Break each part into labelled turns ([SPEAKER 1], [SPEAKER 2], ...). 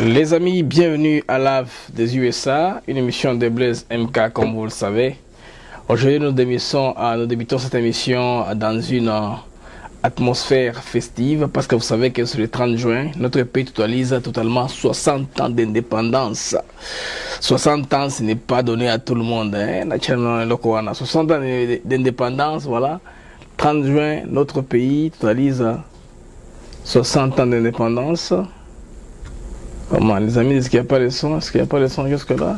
[SPEAKER 1] Les amis, bienvenue à l'AV des USA, une émission de Blaise MK comme vous le savez. Aujourd'hui nous débutons cette émission dans une atmosphère festive parce que vous savez que sur le 30 juin, notre pays totalise totalement 60 ans d'indépendance. 60 ans, ce n'est pas donné à tout le monde. 60 ans d'indépendance, voilà. 30 juin, notre pays totalise 60 ans d'indépendance. Comment les amis, est-ce qu'il n'y a pas de son? Est-ce qu'il n'y a pas de son jusque là?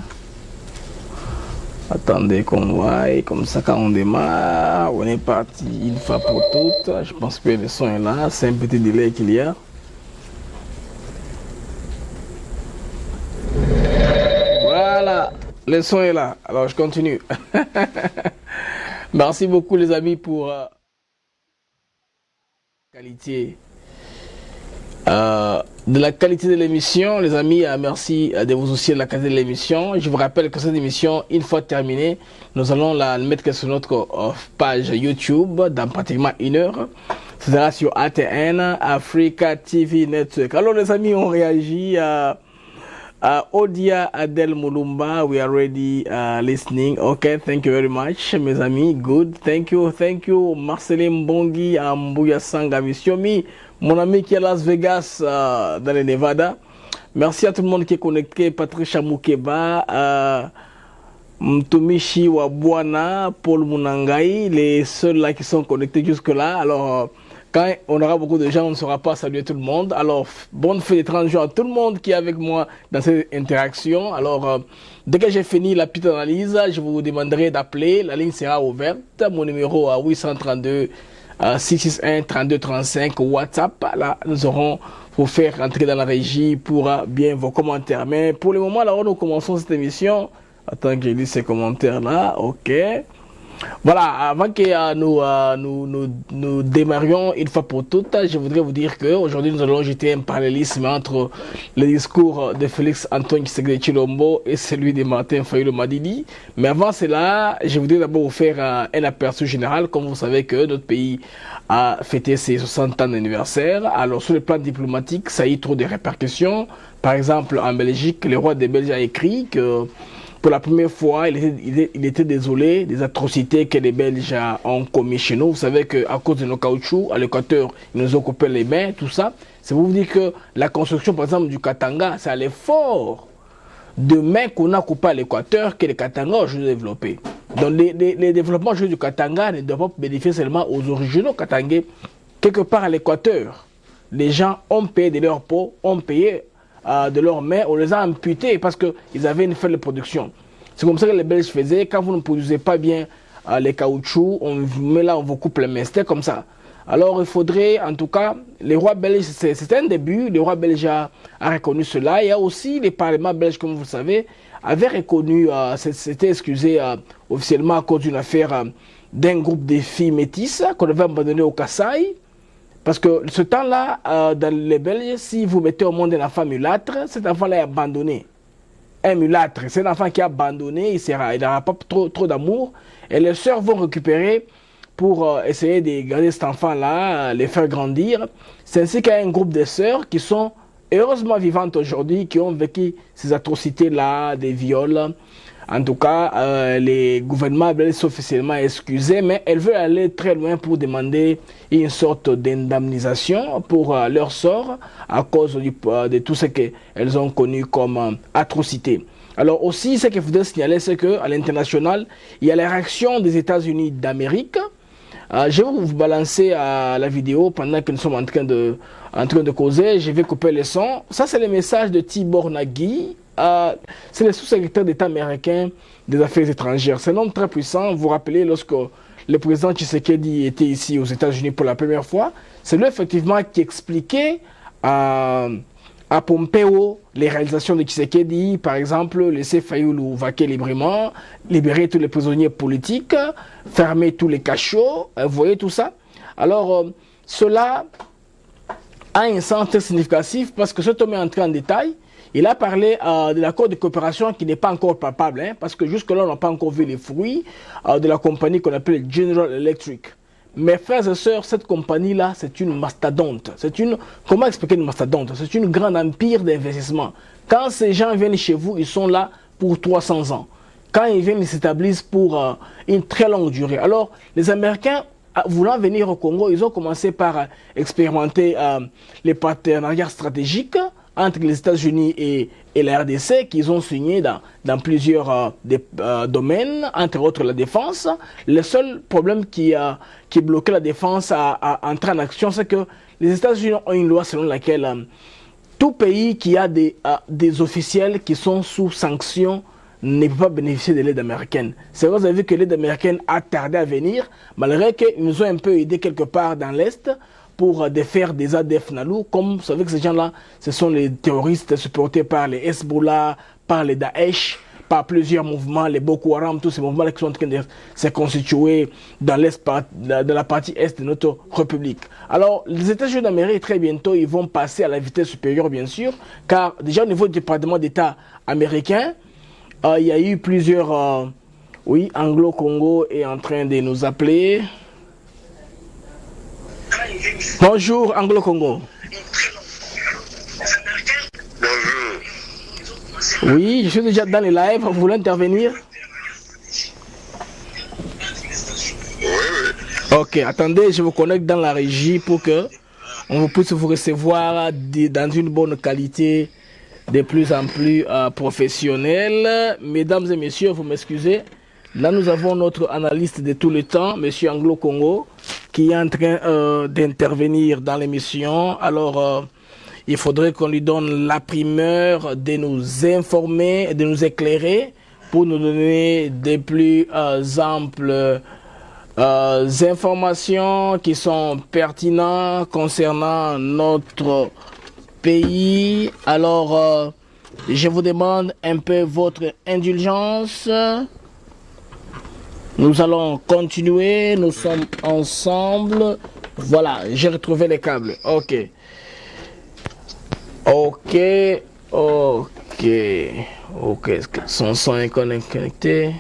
[SPEAKER 1] Attendez qu'on voie, et comme ça quand on démarre, on est parti une fois pour toutes. Je pense que le son est là, c'est un petit délai qu'il y a. Voilà, le son est là. Alors je continue. Merci beaucoup les amis pour la qualité. De la qualité de l'émission, les amis, merci de vous soucier de la qualité de l'émission. Je vous rappelle que cette émission, une fois terminée, nous allons la mettre sur notre page YouTube dans pratiquement 1 heure. Ce sera sur ATN, Africa TV Network. Alors les amis, on réagit à Odia Adel Mulumba. We are ready listening. Okay, thank you very much, mes amis. Good, thank you. Marceline Bongi, Mbouya Sanga, Missiomi. Mon ami qui est à Las Vegas, dans le Nevada. Merci à tout le monde qui est connecté. Patricia Moukeba, Mtumishi Wabwana, Paul Munangai, les seuls là qui sont connectés jusque-là. Alors, quand on aura beaucoup de gens, on ne saura pas saluer tout le monde. Alors, bonne fête des 30 jours à tout le monde qui est avec moi dans cette interaction. Alors, dès que j'ai fini la petite analyse, je vous demanderai d'appeler. La ligne sera ouverte. Mon numéro à 832 661 32 35 WhatsApp. Là, nous aurons vous faire rentrer dans la régie pour bien vos commentaires. Mais pour le moment, là, nous commençons cette émission. Attends que je lise ces commentaires là. Ok. Voilà, avant que nous démarrions une fois pour toutes, je voudrais vous dire qu'aujourd'hui nous allons jeter un parallélisme entre le discours de Félix Antoine Tshisekedi Tshilombo et celui de Martin Fayulu Madidi. Mais avant cela, je voudrais d'abord vous faire un aperçu général. Comme vous savez que notre pays a fêté ses 60 ans d'anniversaire. Alors sur le plan diplomatique, ça a eu trop de répercussions. Par exemple, en Belgique, le roi des Belges a écrit que pour la première fois, il était désolé des atrocités que les Belges ont commis chez nous. Vous savez qu'à cause de nos caoutchoucs, à l'Équateur, ils nous ont coupé les mains, tout ça. C'est pour vous dire que la construction, par exemple, du Katanga, c'est à l'effort de mains qu'on a coupé à l'Équateur que les Katanga ont développé. Donc les développements du Katanga ne doivent pas bénéficier seulement aux originaux Katangais. Quelque part à l'Équateur, les gens ont payé de leur peau, ont payé de leurs mains, on les a amputés parce qu'ils avaient une faible production. C'est comme ça que les Belges faisaient. Quand vous ne produisez pas bien les caoutchoucs, on vous coupe les mains. C'était comme ça. Alors il faudrait, en tout cas, les rois belges, c'était un début, les rois belges a reconnu cela. Il y a aussi les parlements belges, comme vous le savez, avaient reconnu, c'était excusé officiellement à cause d'une affaire d'un groupe de filles métisses qu'on avait abandonné au Kasaï. Parce que ce temps-là, dans les Belges, si vous mettez au monde un enfant mulâtre, cet enfant-là est abandonné. Un mulâtre, c'est un enfant qui est abandonné, il n'aura pas trop d'amour. Et les sœurs vont récupérer pour essayer de garder cet enfant-là, les faire grandir. C'est ainsi qu'il y a un groupe de sœurs qui sont heureusement vivantes aujourd'hui, qui ont vécu ces atrocités-là, des viols. En tout cas, les gouvernements belges sont officiellement excusés, mais elles veulent aller très loin pour demander une sorte d'indemnisation pour leur sort à cause de tout ce qu'elles ont connu comme atrocité. Alors aussi, ce qu'il faudrait signaler, c'est qu'à l'international, il y a la réaction des États-Unis d'Amérique. Je vais vous balancer la vidéo pendant que nous sommes en train de causer. Je vais couper le son. Ça, c'est le message de Tibor Nagui. C'est le sous-secrétaire d'État américain des Affaires étrangères. C'est un homme très puissant. Vous vous rappelez, lorsque le président Tshisekedi était ici aux États-Unis pour la première fois, c'est lui effectivement qui expliquait à Pompeo les réalisations de Tshisekedi, par exemple, laisser Fayulu vaquer librement, libérer tous les prisonniers politiques, fermer tous les cachots, vous voyez tout ça. Alors, cela a un sens très significatif parce que cet homme est entré en détail. Il a parlé de l'accord de coopération qui n'est pas encore palpable, parce que jusque-là, on n'a pas encore vu les fruits de la compagnie qu'on appelle General Electric. mes frères et sœurs, cette compagnie-là, c'est une mastodonte. Comment expliquer une mastodonte? C'est une grande empire d'investissement. Quand ces gens viennent chez vous, ils sont là pour 300 ans. Quand ils viennent, ils s'établissent pour une très longue durée. Alors, les Américains, voulant venir au Congo, ils ont commencé par expérimenter les partenariats stratégiques entre les États-Unis et la RDC, qu'ils ont signé dans plusieurs domaines, entre autres la défense. Le seul problème qui bloquait la défense à entrer en action, c'est que les États-Unis ont une loi selon laquelle tout pays qui a des officiels qui sont sous sanction ne peut pas bénéficier de l'aide américaine. C'est vrai, vous avez vu que l'aide américaine a tardé à venir, malgré qu'ils nous ont un peu aidé quelque part dans l'Est pour défaire des ADF Nalou. Comme vous savez que ces gens-là, ce sont les terroristes supportés par les Hezbollah, par les Daesh, par plusieurs mouvements, les Boko Haram, tous ces mouvements-là qui sont en train de se constituer dans la partie est de notre République. Alors, les États-Unis d'Amérique, très bientôt, ils vont passer à la vitesse supérieure, bien sûr, car déjà au niveau du département d'État américain, il y a eu plusieurs... oui, Anglo-Congo est en train de nous appeler. Bonjour, Anglo-Congo.
[SPEAKER 2] Bonjour.
[SPEAKER 1] Oui, je suis déjà dans les lives. Vous voulez intervenir?
[SPEAKER 2] Oui, oui.
[SPEAKER 1] Ok, attendez, je vous connecte dans la régie pour que on puisse vous recevoir dans une bonne qualité, de plus en plus professionnelle. Mesdames et messieurs, vous m'excusez. Là, nous avons notre analyste de tout le temps, Monsieur Anglo-Congo, qui est en train d'intervenir dans l'émission. Alors, il faudrait qu'on lui donne la primeur de nous informer, de nous éclairer pour nous donner des plus amples informations qui sont pertinentes concernant notre pays. Alors, je vous demande un peu votre indulgence. Nous allons continuer, nous sommes ensemble. Voilà, j'ai retrouvé les câbles. Ok. Ok. Ok. Ok, est-ce que son son est connecté?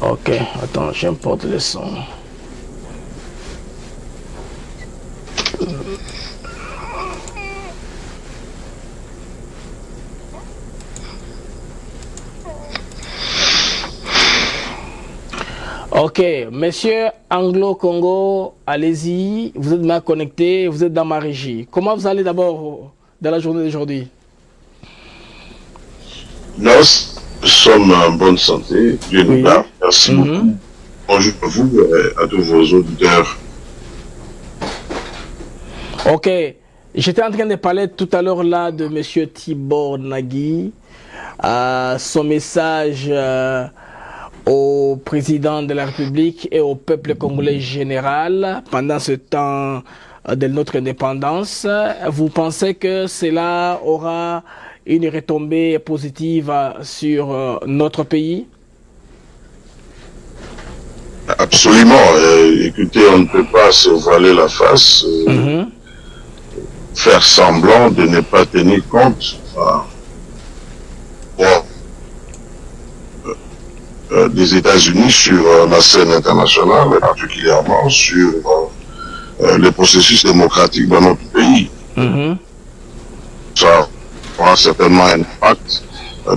[SPEAKER 1] Ok, attends, j'importe le son. Ok, monsieur Anglo-Congo, allez-y, vous êtes bien connecté, vous êtes dans ma régie. Comment vous allez d'abord dans la journée d'aujourd'hui?
[SPEAKER 2] Nous sommes en bonne santé, Dieu nous garde. Merci beaucoup. Bonjour à vous et à tous vos auditeurs.
[SPEAKER 1] Ok, j'étais en train de parler tout à l'heure là de monsieur Tibor Nagui, son message au président de la République et au peuple congolais général pendant ce temps de notre indépendance. Vous pensez que cela aura une retombée positive sur notre pays?
[SPEAKER 2] Absolument. Écoutez, on ne peut pas se voiler la face, faire semblant de ne pas tenir compte des États-Unis sur la scène internationale, et particulièrement sur les processus démocratiques dans notre pays. Ça aura certainement un impact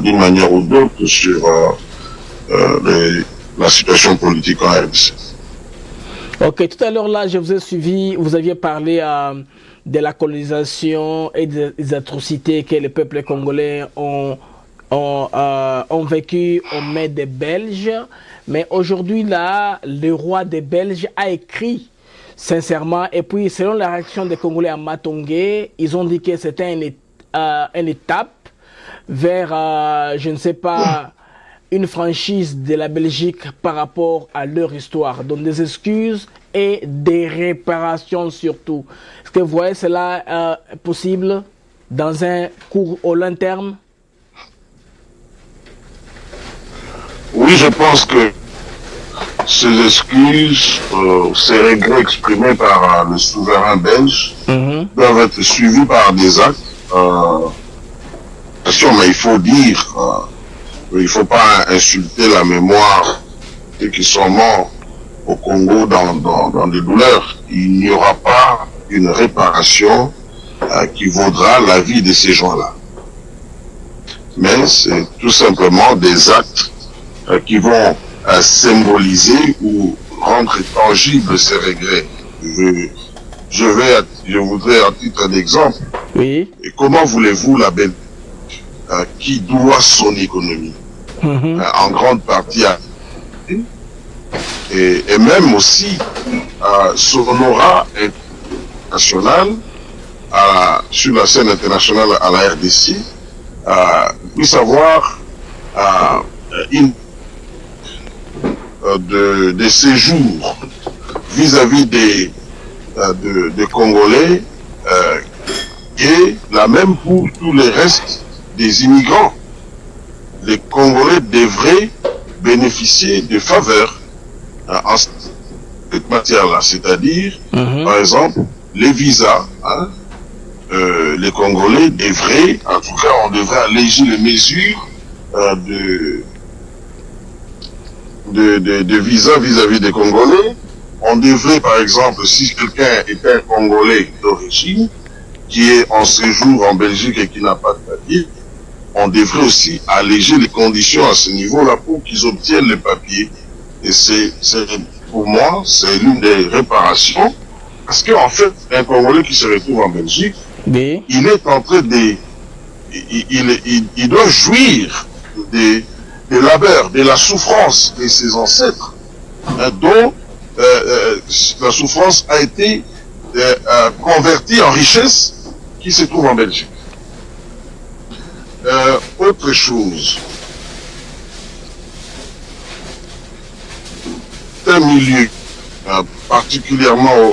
[SPEAKER 2] d'une manière ou d'autre sur la situation politique en RDC.
[SPEAKER 1] Ok, tout à l'heure là, je vous ai suivi, vous aviez parlé de la colonisation et des atrocités que les peuples congolais ont vécu aux mains des Belges. Mais aujourd'hui là, le roi des Belges a écrit sincèrement, et puis selon la réaction des Congolais à Matongé, ils ont dit que c'était une étape vers, je ne sais pas, une franchise de la Belgique par rapport à leur histoire. Donc des excuses et des réparations surtout. Est-ce que vous voyez cela possible dans un court au long terme?
[SPEAKER 2] Oui, je pense que ces excuses, ces regrets exprimés par le souverain belge doivent être suivis par des actes. Mais il faut dire, il ne faut pas insulter la mémoire et qui sont morts au Congo dans des douleurs. Il n'y aura pas une réparation qui vaudra la vie de ces gens-là. Mais c'est tout simplement des actes qui vont symboliser ou rendre tangibles ces regrets. Je voudrais à titre d'exemple,
[SPEAKER 1] oui.
[SPEAKER 2] Et comment voulez-vous la Belgique qui doit son économie en grande partie à et même aussi son aura international sur la scène internationale à la RDC puisse avoir des séjours vis-à-vis des Congolais et la même pour tous les restes des immigrants. Les Congolais devraient bénéficier de faveurs en cette matière-là, c'est-à-dire, par exemple, les visas. Les Congolais devraient, en tout cas, on devrait alléger les mesures de visa vis-à-vis des Congolais. On devrait, par exemple, si quelqu'un est un Congolais d'origine, qui est en séjour en Belgique et qui n'a pas de papier, on devrait aussi alléger les conditions à ce niveau-là pour qu'ils obtiennent les papiers. Et pour moi, c'est l'une des réparations. Parce qu'en fait, un Congolais qui se retrouve en Belgique,
[SPEAKER 1] oui.
[SPEAKER 2] il est en train de... Il doit jouir des labeurs, de la souffrance de ses ancêtres, dont la souffrance a été convertie en richesse qui se trouve en Belgique. Autre chose, un milieu, particulièrement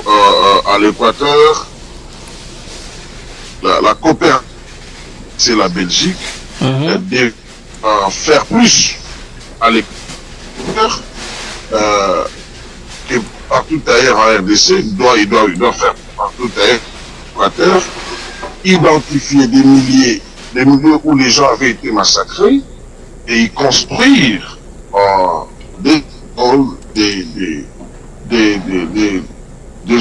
[SPEAKER 2] à l'Équateur, la coopération, c'est la Belgique, de faire plus à l'Équateur que partout ailleurs en RDC, il doit faire partout ailleurs à l'Équateur, identifier des milieux où les gens avaient été massacrés et y construire des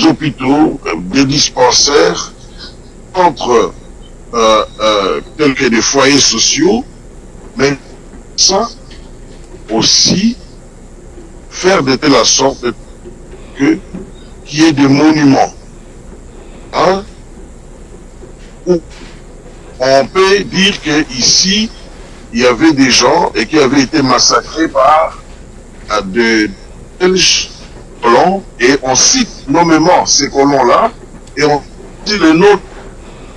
[SPEAKER 2] hôpitaux, des dispensaires, entre tels que des foyers sociaux, mais ça aussi faire de telle sorte qu'il y ait des monuments où on peut dire qu'ici il y avait des gens et qui avaient été massacrés par de Belges colons, et on cite nommément ces colons-là et on dit les noms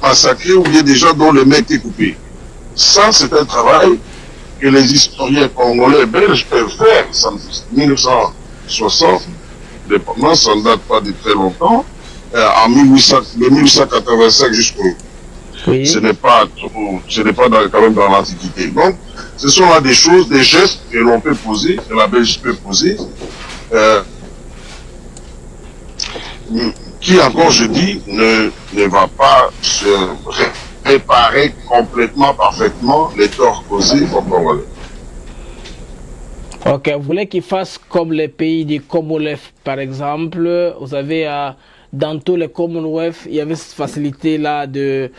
[SPEAKER 2] massacrés où il y a des gens dont le mec est coupé. Ça, c'est un travail que les historiens congolais et belges peuvent faire. En 1960, l'indépendance, ça ne date pas de très longtemps. En 1885 jusqu'au... Oui. Ce n'est pas quand même dans l'Antiquité. Donc, ce sont là des choses, des gestes que l'on peut poser, que la Belgique peut poser, qui encore, je dis, ne va pas se réparer complètement, parfaitement les torts causés aux Congolais.
[SPEAKER 1] Ok, vous voulez qu'ils fassent comme les pays du Commonwealth, par exemple. Vous avez dans tous les Commonwealth, il y avait cette facilité-là de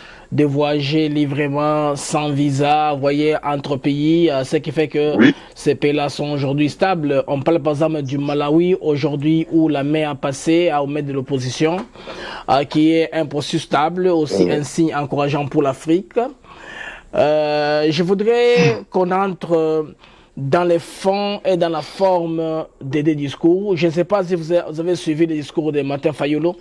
[SPEAKER 1] voyager librement sans visa, vous voyez, entre pays, ce qui fait que oui. Ces pays-là sont aujourd'hui stables. On parle par exemple du Malawi aujourd'hui où la main a passé au maître de l'opposition, qui est un processus stable, aussi un signe encourageant pour l'Afrique. Je voudrais qu'on entre dans les fonds et dans la forme des discours. Je ne sais pas si vous avez suivi les discours de Martin Fayulu.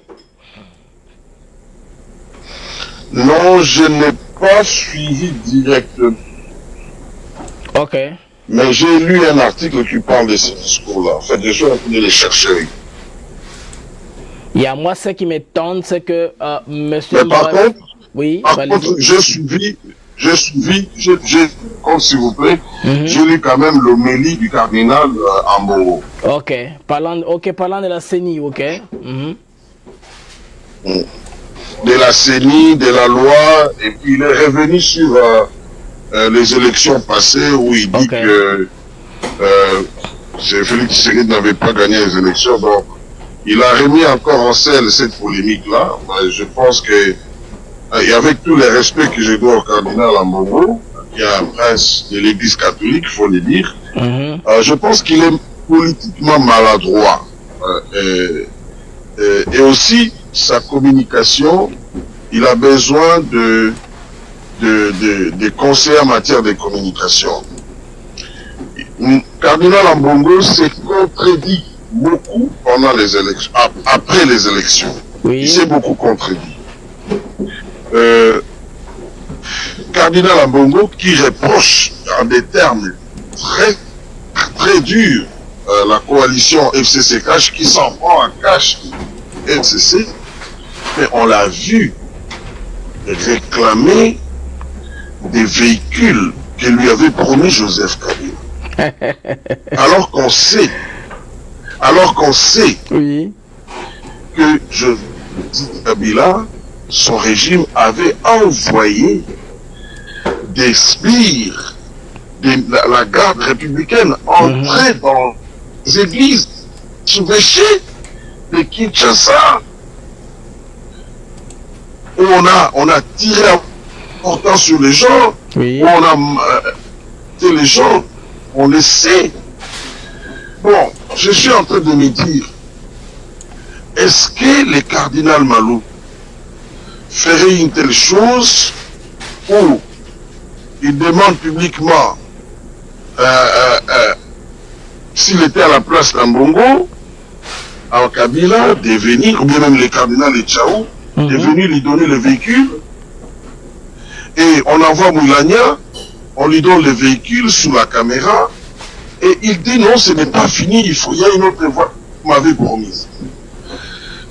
[SPEAKER 2] Non, je n'ai pas suivi directement.
[SPEAKER 1] Ok.
[SPEAKER 2] Mais j'ai lu un article qui parle de ce discours-là. En fait, je suis en train de les chercher.
[SPEAKER 1] Il y a moi, ce qui m'étonne, c'est que monsieur...
[SPEAKER 2] Mais par contre,
[SPEAKER 1] oui,
[SPEAKER 2] j'ai suivi, comme s'il vous plaît, j'ai lu quand même l'homélie du cardinal Amboro.
[SPEAKER 1] Ok, parlant de la CENI, ok.
[SPEAKER 2] De la CENI, de la loi, et puis il est revenu sur les élections passées où il dit que Félix Tshisekedi n'avait pas gagné les élections, donc il a remis encore en scène cette polémique-là. Je pense que, et avec tout le respect que je dois au cardinal Ambongo, qui est un prince de l'église catholique, il faut le dire, je pense qu'il est politiquement maladroit. Et aussi, sa communication, il a besoin de conseils en matière de communication. Cardinal Ambongo s'est contredit beaucoup pendant les élections, après les élections.
[SPEAKER 1] Oui.
[SPEAKER 2] Il s'est beaucoup contredit. Cardinal Ambongo qui reproche en des termes très, très durs la coalition FCC-Cash qui s'en prend à Cash FCC, mais on l'a vu réclamer des véhicules que lui avait promis Joseph Kabila. Alors qu'on sait
[SPEAKER 1] oui.
[SPEAKER 2] que Joseph Kabila, son régime avait envoyé des sbires de la garde républicaine entrer dans les églises évêchés de Kinshasa, où on a tiré important sur les gens,
[SPEAKER 1] oui.
[SPEAKER 2] où on a les gens, on le sait. Bon, je suis en train de me dire, est-ce que le cardinal Malou ferait une telle chose où il demande publiquement s'il était à la place d'Ambongo, à Kabila, de venir, ou bien même le cardinal Etchaou, de venir lui donner le véhicule, et on envoie Moulania, on lui donne le véhicule sous la caméra, et il dit non, ce n'est pas fini, il y a une autre voie que vous m'avez promise.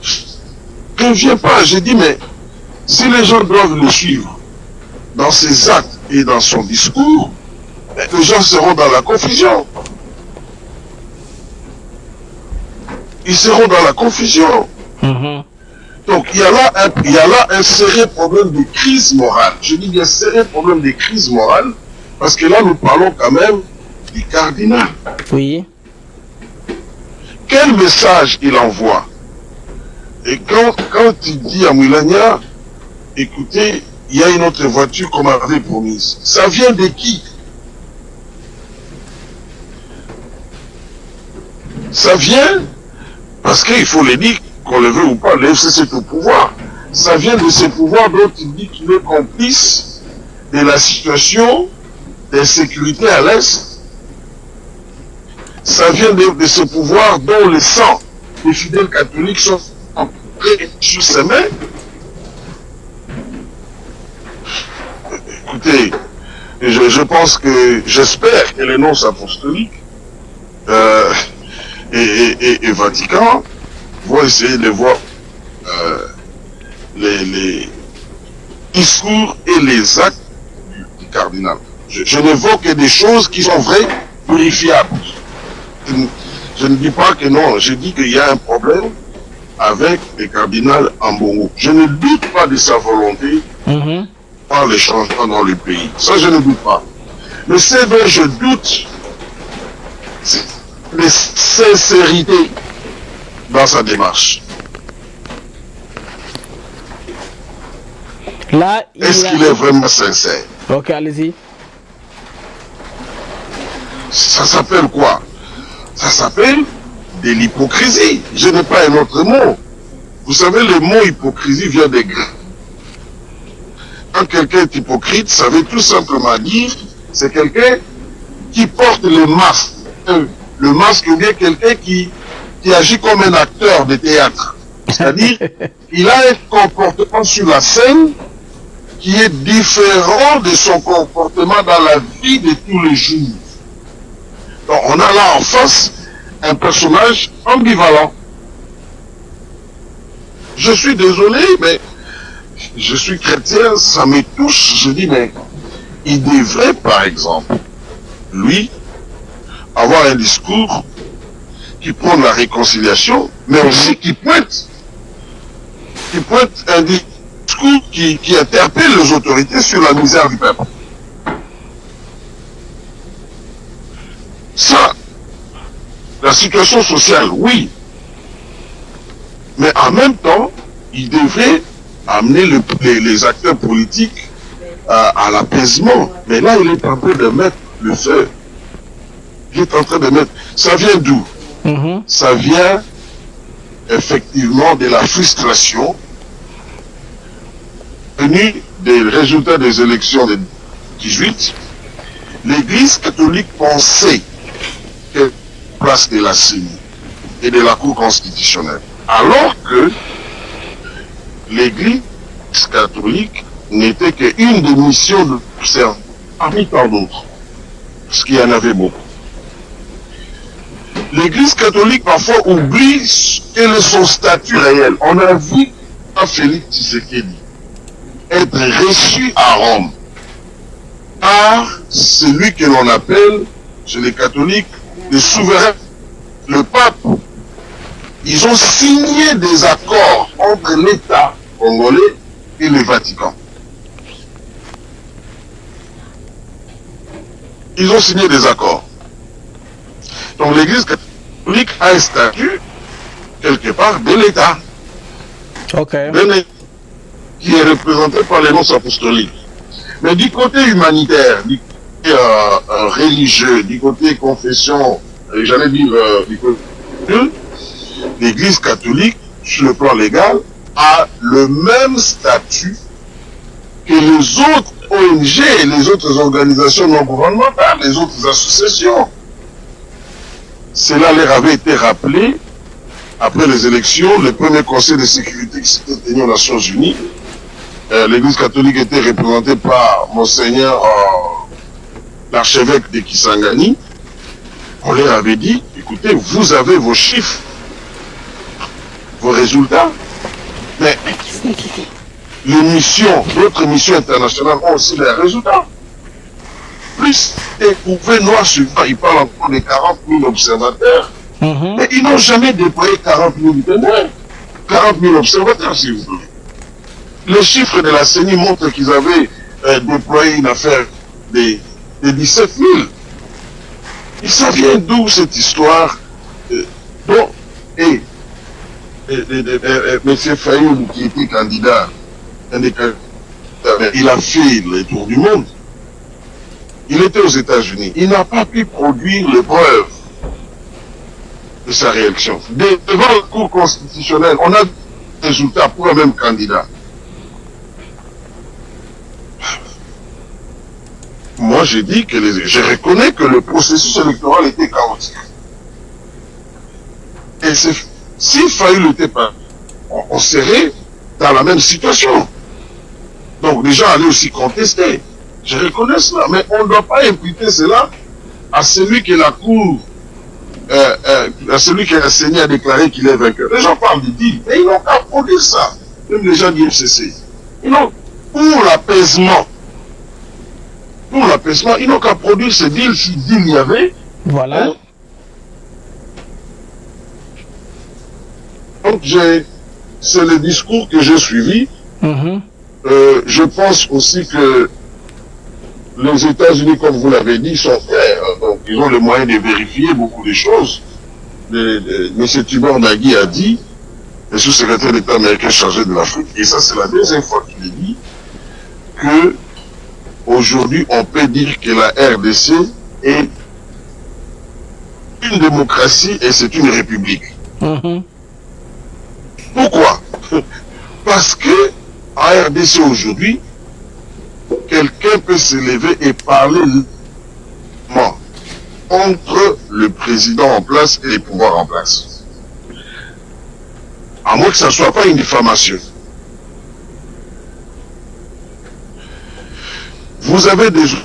[SPEAKER 2] Je ne viens pas, j'ai dit, mais si les gens doivent le suivre dans ses actes et dans son discours, les gens seront dans la confusion. Ils seront dans la confusion. Donc il y a là un sérieux problème de crise morale. Je dis bien sérieux problème de crise morale, parce que là nous parlons quand même du cardinal.
[SPEAKER 1] Oui.
[SPEAKER 2] Quel message il envoie? Et quand il dit à Moulania, écoutez, il y a une autre voiture qu'on m'avait promise, ça vient de qui? Ça vient, parce qu'il faut le dire, qu'on le veut ou pas, le FCC est au pouvoir. Ça vient de ce pouvoir dont il dit qu'il est complice de la situation d'insécurité à l'Est. Ça vient de ce pouvoir dont le sang des fidèles catholiques sont entrés sur ses mains. Écoutez, je pense que, j'espère que les nonces apostoliques et Vatican vont essayer de voir les discours et les actes du cardinal. Je n'évoque que des choses qui sont vraies, vérifiables. Je ne dis pas que non, je dis qu'il y a un problème avec le cardinal Ambongo. Je ne doute pas de sa volonté par les changements dans le pays. Ça, je ne doute pas. Mais ce dont je doute, c'est la sincérité dans sa démarche.
[SPEAKER 1] Là,
[SPEAKER 2] est-ce qu'il est vraiment sincère?
[SPEAKER 1] Ok, allez-y.
[SPEAKER 2] Ça s'appelle quoi? Ça s'appelle de l'hypocrisie. Je n'ai pas un autre mot. Vous savez, le mot hypocrisie vient des Grecs. Quand quelqu'un est hypocrite, ça veut tout simplement dire c'est quelqu'un qui porte le masque. Le masque ou bien quelqu'un qui agit comme un acteur de théâtre. C'est-à-dire, il a un comportement sur la scène qui est différent de son comportement dans la vie de tous les jours. Donc, on a là en face un personnage ambivalent. Je suis désolé, mais je suis chrétien, ça me touche. Je dis, mais il devrait, par exemple, lui, avoir un discours qui prône la réconciliation, mais aussi qui pointe un discours qui interpelle les autorités sur la misère du peuple. Ça, c'est ce que je dis. Je ne dis pas que non, je dis, mais il devrait, par exemple, lui, avoir un discours qui prône la réconciliation, mais aussi qui pointe un discours qui interpelle les autorités sur la misère du peuple. Ça, La situation sociale, oui. Mais en même temps, il devrait amener les acteurs politiques à l'apaisement. Mais là, il est en train de mettre le feu. Il est en train de mettre... Ça vient d'où? Ça vient effectivement de la frustration venue des résultats des élections de 18. L'Église catholique pensait que place de la CENI et de la Cour constitutionnelle. Alors que l'Église catholique n'était qu'une des missions de l'observation, parmi tant d'autres, parce qu'il y en avait beaucoup. L'Église catholique parfois oublie quel est son statut réel. On a vu Félix Tshisekedi être reçu à Rome par celui que l'on appelle, chez les catholiques, le souverain, le pape. Ils ont signé des accords entre l'État congolais et le Vatican. Ils ont signé des accords. Donc l'Église catholique a un statut, quelque part, de l'État. Qui est représenté par les nonces apostoliques. Mais du côté humanitaire, du côté religieux, du côté confession, j'allais dire du côté l'Église catholique, sur le plan légal, a le même statut que les autres ONG et les autres organisations non gouvernementales, les autres associations. Cela leur avait été rappelé après les élections, le premier conseil de sécurité qui s'était tenu aux Nations Unies. L'Église catholique était représentée par Monseigneur l'archevêque de Kisangani. On leur avait dit, écoutez, vous avez vos chiffres, vos résultats, mais les missions, d'autres missions internationales ont aussi leurs résultats. Plus découvert noir sur blanc, ils parlent encore de 40 000 observateurs, mais ils n'ont jamais déployé 40 000 témoins. 40 000 observateurs, s'il vous plaît. Les chiffres de la CENI montrent qu'ils avaient déployé une affaire de 17 000. Et ça vient d'où cette histoire bon, et M. Fayoum, qui était candidat, il a fait le tour du monde. Il était aux États-Unis. Il n'a pas pu produire les preuves de sa réélection. Devant la Cour constitutionnelle, on a des résultats pour le même candidat. Moi, j'ai dit que je reconnais que le processus électoral était chaotique. Et s'il fallait n'était pas, on serait dans la même situation. Donc, les gens allaient aussi contester. Je reconnais cela, mais on ne doit pas imputer cela à celui que la Cour, à celui que la CENI a déclaré qu'il est vainqueur. Les gens parlent de deal, mais ils n'ont qu'à produire ça. Même les gens du FCC. Ils n'ont, pour l'apaisement, ils n'ont qu'à produire ce deal, si deal il y avait.
[SPEAKER 1] Voilà.
[SPEAKER 2] Hein? Donc, c'est le discours que j'ai suivi. Je pense aussi que les États-Unis, comme vous l'avez dit, sont prêts. Donc, ils ont le moyen de vérifier beaucoup de choses. M. Tibor Nagui a dit, le sous-secrétaire d'État américain chargé de l'Afrique, et ça c'est la deuxième fois qu'il est dit, que aujourd'hui on peut dire que la RDC est une démocratie et c'est une république. Pourquoi? Parce que en RDC aujourd'hui, quelqu'un peut se lever et parler entre le président en place et les pouvoirs en place. À moins que ça ne soit pas une diffamation. Vous avez des gens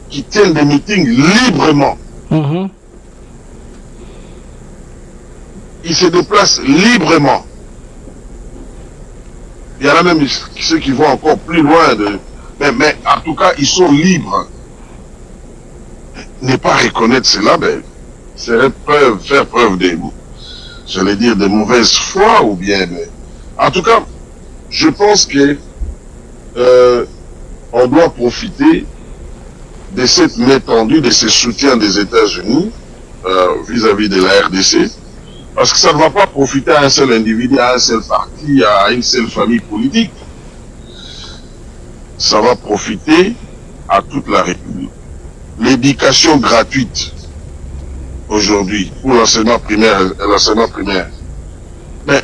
[SPEAKER 2] qui tiennent des meetings librement. Ils se déplacent librement. Il y en a même ceux qui vont encore plus loin. Mais en tout cas, ils sont libres. Ne pas reconnaître cela, serait faire preuve de, j'allais dire, de mauvaise foi ou bien. En tout cas, je pense que on doit profiter de cette main tendue, de ce soutien des États-Unis vis-à-vis de la RDC, parce que ça ne va pas profiter à un seul individu, à un seul parti, à une seule famille politique. Ça va profiter à toute la République. L'éducation gratuite aujourd'hui pour l'enseignement primaire, mais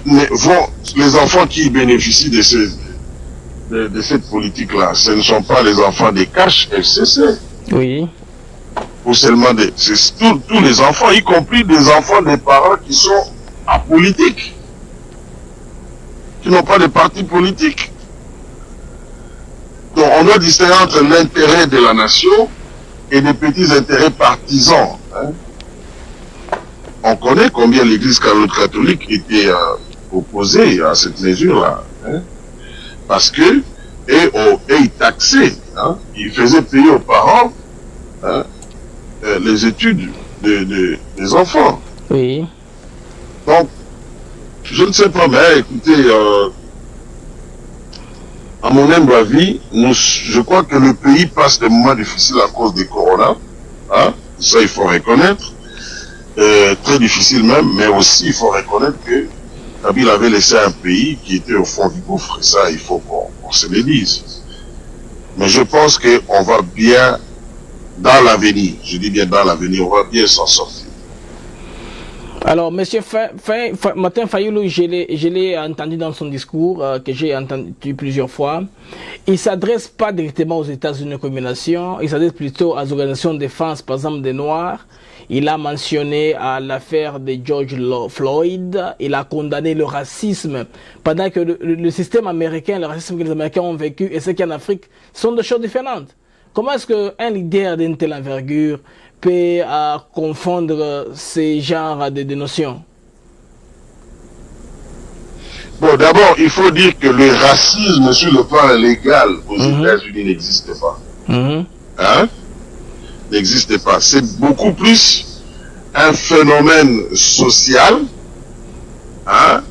[SPEAKER 2] les enfants qui bénéficient de cette politique-là, ce ne sont pas les enfants des caches FCC.
[SPEAKER 1] Oui.
[SPEAKER 2] Ou seulement c'est tous les enfants, y compris des enfants des parents qui sont apolitiques, qui n'ont pas de parti politique. Donc on doit distinguer entre l'intérêt de la nation et des petits intérêts partisans. Hein. On connaît combien l'Église catholique était opposée à cette mesure-là. Hein. Parce que, et ils taxaient, hein, ils faisaient payer aux parents hein, les études des enfants.
[SPEAKER 1] Oui.
[SPEAKER 2] Donc, je ne sais pas, mais écoutez, à mon humble avis, je crois que le pays passe des moments difficiles à cause des corona. Hein, ça, il faut reconnaître. Très difficile même, mais aussi, il faut reconnaître que Kabila avait laissé un pays qui était au fond du gouffre. Et ça, il faut qu'on se le dise. Mais je pense qu'on va bien, dans l'avenir, je dis bien dans l'avenir, on va bien s'en sortir.
[SPEAKER 1] Alors, M. Martin Fayulu, je l'ai entendu dans son discours, que j'ai entendu plusieurs fois. Il ne s'adresse pas directement aux États-Unis comme nation, il s'adresse plutôt aux organisations de défense, par exemple des Noirs. Il a mentionné l'affaire de George Floyd, il a condamné le racisme, pendant que le système américain, le racisme que les Américains ont vécu et ce qu'il y a en Afrique sont deux choses différentes. Comment est-ce qu'un leader d'une telle envergure peut confondre ces genres de notions?
[SPEAKER 2] Bon, d'abord, il faut dire que le racisme sur le plan légal aux États-Unis n'existe pas. Hein? N'existe pas. C'est beaucoup plus un phénomène social hein,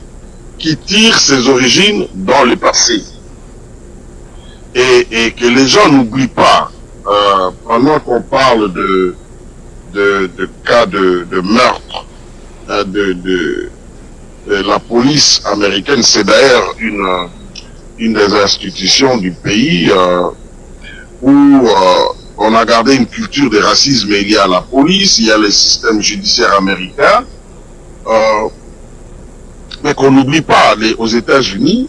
[SPEAKER 2] qui tire ses origines dans le passé. Et que les gens n'oublient pas, pendant qu'on parle de cas de meurtre de la police américaine, c'est d'ailleurs une des institutions du pays où on a gardé une culture de racisme liée à la police, il y a le système judiciaire américain, mais qu'on n'oublie pas, aux États-Unis,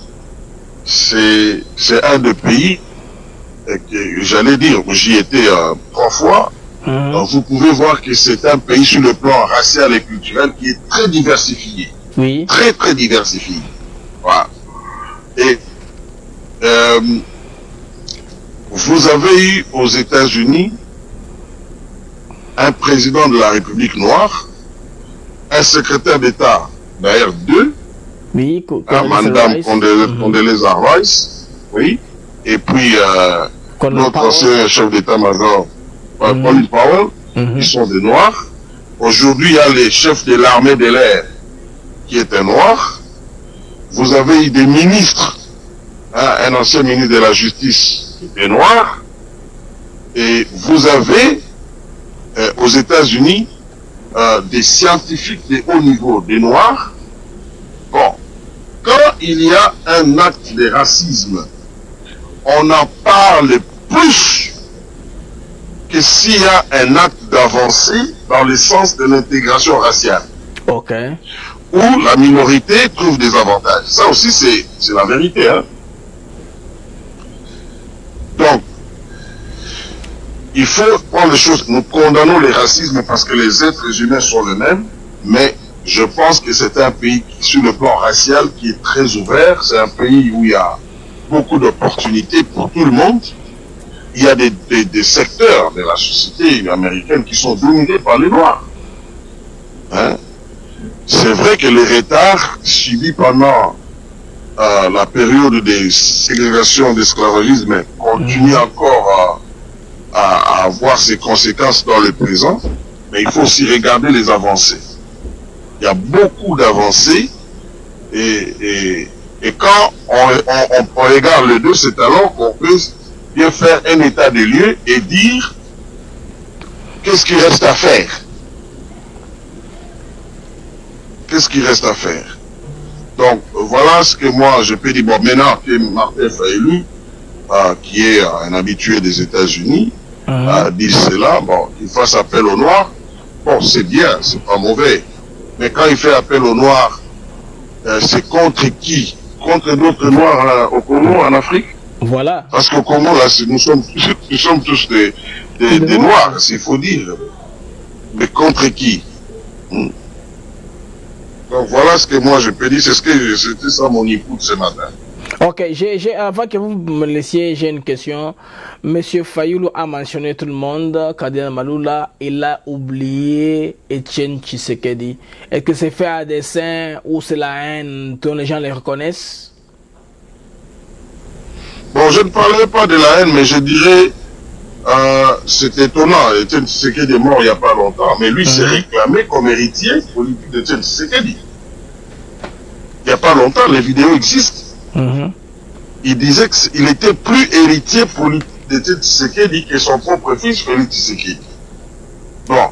[SPEAKER 2] c'est un des pays, que j'allais dire, j'y étais 3 fois, donc vous pouvez voir que c'est un pays sur le plan racial et culturel qui est très diversifié.
[SPEAKER 1] Oui.
[SPEAKER 2] Très, très diversifié. Voilà. Et vous avez eu aux États-Unis un président de la République noire, un secrétaire d'État, d'ailleurs 2,
[SPEAKER 1] oui,
[SPEAKER 2] Madame Condoleezza Rice, oui, et puis notre ancien chef d'État-major, Colin Powell, qui sont des Noirs. Aujourd'hui, il y a les chefs de l'armée de l'air qui est un Noir. Vous avez eu des ministres, hein, un ancien ministre de la Justice qui est noir. Et vous avez aux États-Unis des scientifiques de haut niveau, des Noirs. Bon, quand il y a un acte de racisme, on en parle plus que s'il y a un acte d'avancée dans le sens de l'intégration raciale.
[SPEAKER 1] Ok.
[SPEAKER 2] Où la minorité trouve des avantages. Ça aussi, c'est la vérité. Hein? Donc, il faut prendre les choses. Nous condamnons les racismes parce que les êtres humains sont les mêmes, mais je pense que c'est un pays sur le plan racial qui est très ouvert. C'est un pays où il y a beaucoup d'opportunités pour tout le monde. Il y a des secteurs de la société américaine qui sont dominés par les Noirs. Hein? C'est vrai que les retards subis pendant la période de ségrégation d'esclavagisme continuent encore à avoir ses conséquences dans le présent, mais il faut aussi regarder les avancées. Il y a beaucoup d'avancées et quand on regarde les deux, c'est alors qu'on peut bien faire un état des lieux et dire qu'est-ce qu'il reste à faire. qu'est-ce qu'il reste à faire? Donc, voilà ce que moi, je peux dire. Bon, maintenant que Martin Fayulu, qui est un habitué des États-Unis, dit cela, bon, qu'il fasse appel aux Noirs, bon, c'est bien, c'est pas mauvais. Mais quand il fait appel aux Noirs, c'est contre qui? Contre d'autres Noirs au Congo, en Afrique?
[SPEAKER 1] Voilà.
[SPEAKER 2] Parce qu'au Congo, là, nous sommes tous des Noirs, s'il faut dire. Mais contre qui? Donc voilà ce que moi je peux dire, c'était ça mon input ce matin.
[SPEAKER 1] Ok, avant que vous me laissiez, j'ai une question. Monsieur Fayulu a mentionné tout le monde, Kardinal Maloula, il a oublié Etienne Tshisekedi. Est-ce que c'est fait à dessein ou c'est la haine dont les gens les reconnaissent?
[SPEAKER 2] Bon, je ne parlerai pas de la haine, mais je dirais, c'est étonnant, Etienne Tshisekedi est mort il n'y a pas longtemps, mais lui s'est réclamé comme héritier politique d'Etienne Tshisekedi. Il n'y a pas longtemps, les vidéos existent. Il disait qu'il était plus héritier politique d'Etienne Tshisekedi que son propre fils, Félix Tshisekedi. Bon.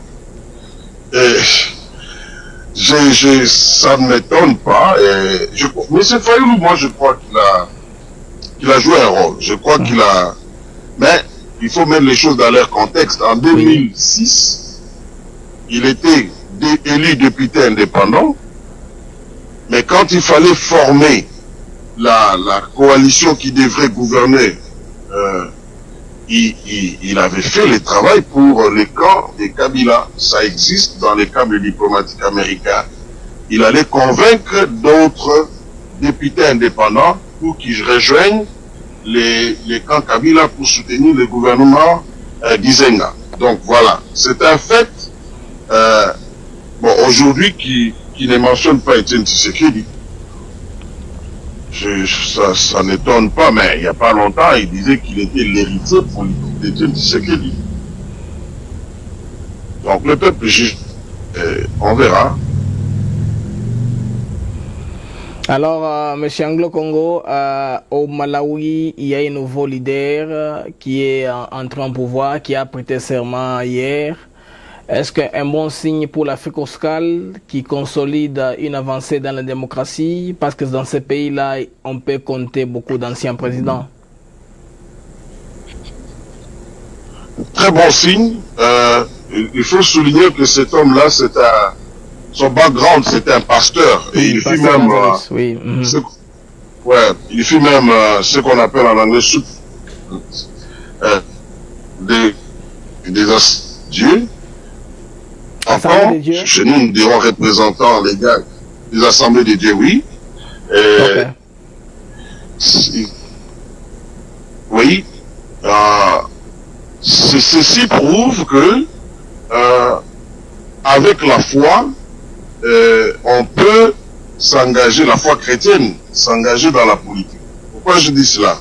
[SPEAKER 2] Ça ne m'étonne pas. Mais c'est Fayulu, moi, je crois qu'il a joué un rôle. Je crois qu'il a... Mais il faut mettre les choses dans leur contexte. En 2006, il était élu député indépendant. Mais quand il fallait former la coalition qui devrait gouverner, il avait fait le travail pour les camps des Kabila. Ça existe dans les câbles diplomatiques américains. Il allait convaincre d'autres députés indépendants pour qu'ils rejoignent les camps Kabila pour soutenir le gouvernement d'Izenga. Donc voilà, c'est un fait. Bon, aujourd'hui, qui ne mentionne pas Etienne Tshisekedi, ça n'étonne pas, mais il n'y a pas longtemps, il disait qu'il était l'héritier politique d'Etienne Tshisekedi. Donc le peuple juge, on verra.
[SPEAKER 1] Alors, Monsieur Anglo-Congo, au Malawi, il y a un nouveau leader qui est entré en pouvoir, qui a prêté serment hier. Est-ce qu'un bon signe pour l'Afrique australe qui consolide une avancée dans la démocratie? Parce que dans ces pays-là, on peut compter beaucoup d'anciens présidents.
[SPEAKER 2] Très bon signe. Il faut souligner que cet homme-là, son background, c'était un pasteur. Et il fut même... il fut même ce qu'on appelle en anglais des dieux. Encore, chez nous, nous dirons représentants légaux des assemblées de Dieu, oui. Oui. Ceci prouve que, avec la foi, on peut s'engager, la foi chrétienne, s'engager dans la politique. Pourquoi je dis cela?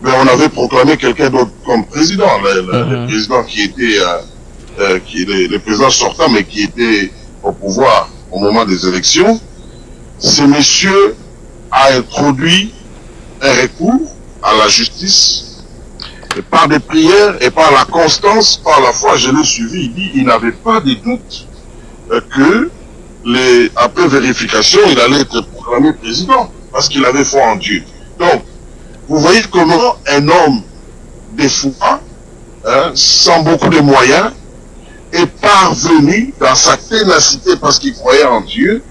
[SPEAKER 2] Mais on avait proclamé quelqu'un d'autre comme président, le président qui était... qui est le président sortant, mais qui était au pouvoir au moment des élections. Ce monsieur a introduit un recours à la justice, et par des prières et par la constance, par la foi, je l'ai suivi. Il dit il n'avait pas de doute que après vérification, il allait être proclamé président, parce qu'il avait foi en Dieu. Donc, vous voyez comment un homme de foi, sans beaucoup de moyens, est parvenu, dans sa ténacité, parce qu'il croyait en Dieu,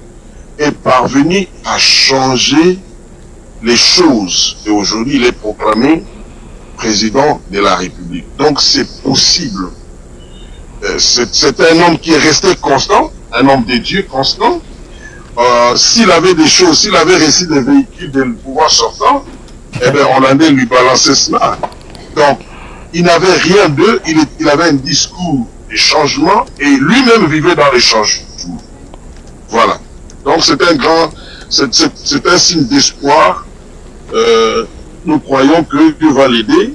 [SPEAKER 2] est parvenu à changer les choses. Et aujourd'hui, il est proclamé président de la République. Donc c'est possible. C'est un homme qui est resté constant, un homme de Dieu constant. S'il avait des choses, s'il avait reçu des véhicules de pouvoir sortant, eh bien, on allait lui balancer cela. Donc, il n'avait rien d'eux, il avait un discours des changements et lui-même vivait dans les changements. Voilà. Donc c'est un signe d'espoir. Nous croyons que Dieu va l'aider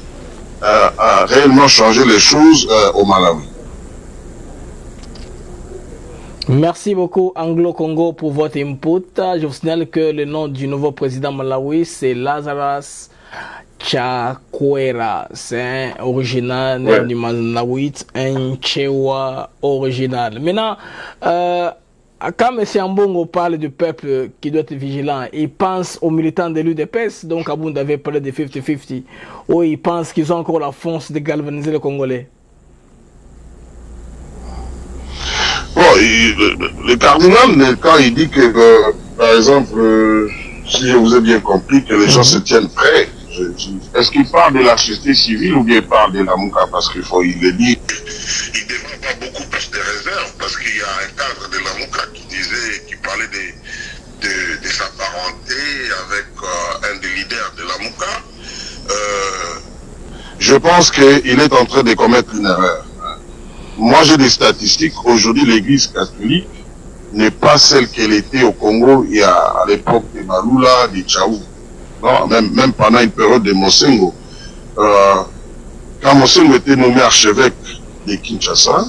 [SPEAKER 2] à réellement changer les choses au Malawi.
[SPEAKER 1] Merci beaucoup Anglo-Congo pour votre input. Je vous signale que le nom du nouveau président Malawi c'est Lazarus Chakwera, c'est un original du Malawi, un Chewa original. Maintenant, quand M. Ambongo parle du peuple qui doit être vigilant, il pense aux militants de l'UDPS, donc Abound avait parlé de 50-50, ou il pense qu'ils ont encore la force de galvaniser les Congolais.
[SPEAKER 2] Bon, le cardinal, quand il dit que, par exemple, si je vous ai bien compris, que les gens se tiennent prêts, est-ce qu'il parle de la société civile ou bien il parle de la Mouka? Parce qu'il faut, il le dit. Il développe pas beaucoup plus de réserves parce qu'il y a un cadre de la Mouka qui parlait de sa parenté avec un des leaders de la Mouka. Je pense qu'il est en train de commettre une erreur. Moi, j'ai des statistiques. Aujourd'hui, l'église catholique n'est pas celle qu'elle était au Congo il y a à l'époque de Malula, de Tchaou. Non, même pendant une période de Mosengo. Quand Mosengo était nommé archevêque de Kinshasa,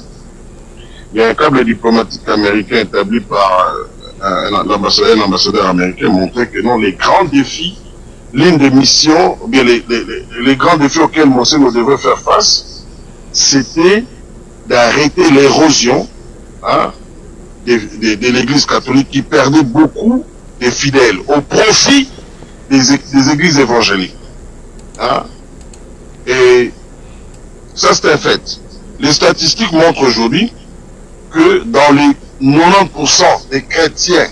[SPEAKER 2] il y a un câble diplomatique américain établi par un ambassadeur américain montrait que non, les grands défis, l'une des missions, ou bien les grands défis auxquels Mosengo devait faire face, c'était d'arrêter l'érosion de l'église catholique qui perdait beaucoup de fidèles au profit des églises évangéliques. Hein? Et ça, c'est un fait. Les statistiques montrent aujourd'hui que dans les 90% des chrétiens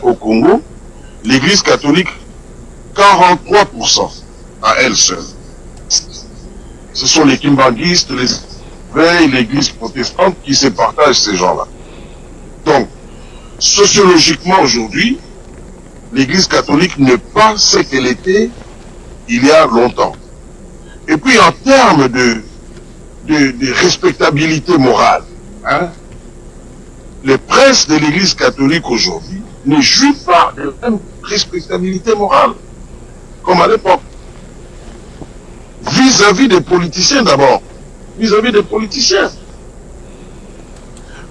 [SPEAKER 2] au Congo, l'église catholique, 43% à elle seule. Ce sont les kimbanguistes, l'église protestante qui se partagent ces gens-là. Donc, sociologiquement aujourd'hui, l'église catholique n'est pas ce qu'elle était il y a longtemps. Et puis en termes de respectabilité morale, hein, les princes de l'église catholique aujourd'hui ne jouent pas de la même respectabilité morale comme à l'époque. Vis-à-vis des politiciens d'abord. Vis-à-vis des politiciens.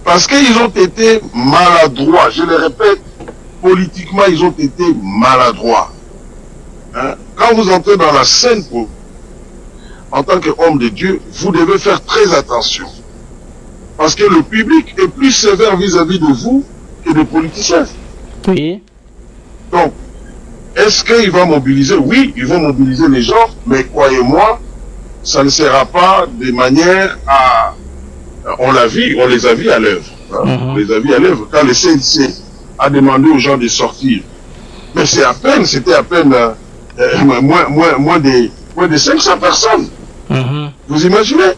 [SPEAKER 2] Parce qu'ils ont été maladroits, je le répète, politiquement ils ont été maladroits. Hein? Quand vous entrez dans la scène en tant qu'homme de Dieu, vous devez faire très attention. Parce que le public est plus sévère vis-à-vis de vous que des politiciens.
[SPEAKER 1] Oui.
[SPEAKER 2] Donc, est-ce qu'il va mobiliser? Oui, ils vont mobiliser les gens, mais croyez-moi, ça ne sera pas de manière à... On les a vus à l'œuvre. Hein? On les a vus à l'œuvre. Quand le CNC a demandé aux gens de sortir, mais c'était à peine moins de 500 personnes. Vous imaginez?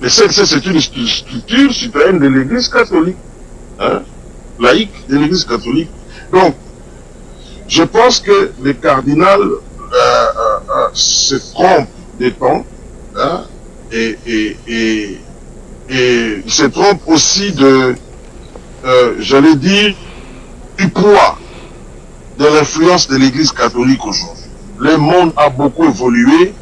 [SPEAKER 2] Le CNC, c'est une structure citoyenne de l'église catholique. Hein? Laïque de l'église catholique. Donc, je pense que le cardinal se trompe des temps, hein, et il se trompe aussi de, j'allais dire, du poids de l'influence de l'église catholique aujourd'hui. Le monde a beaucoup évolué,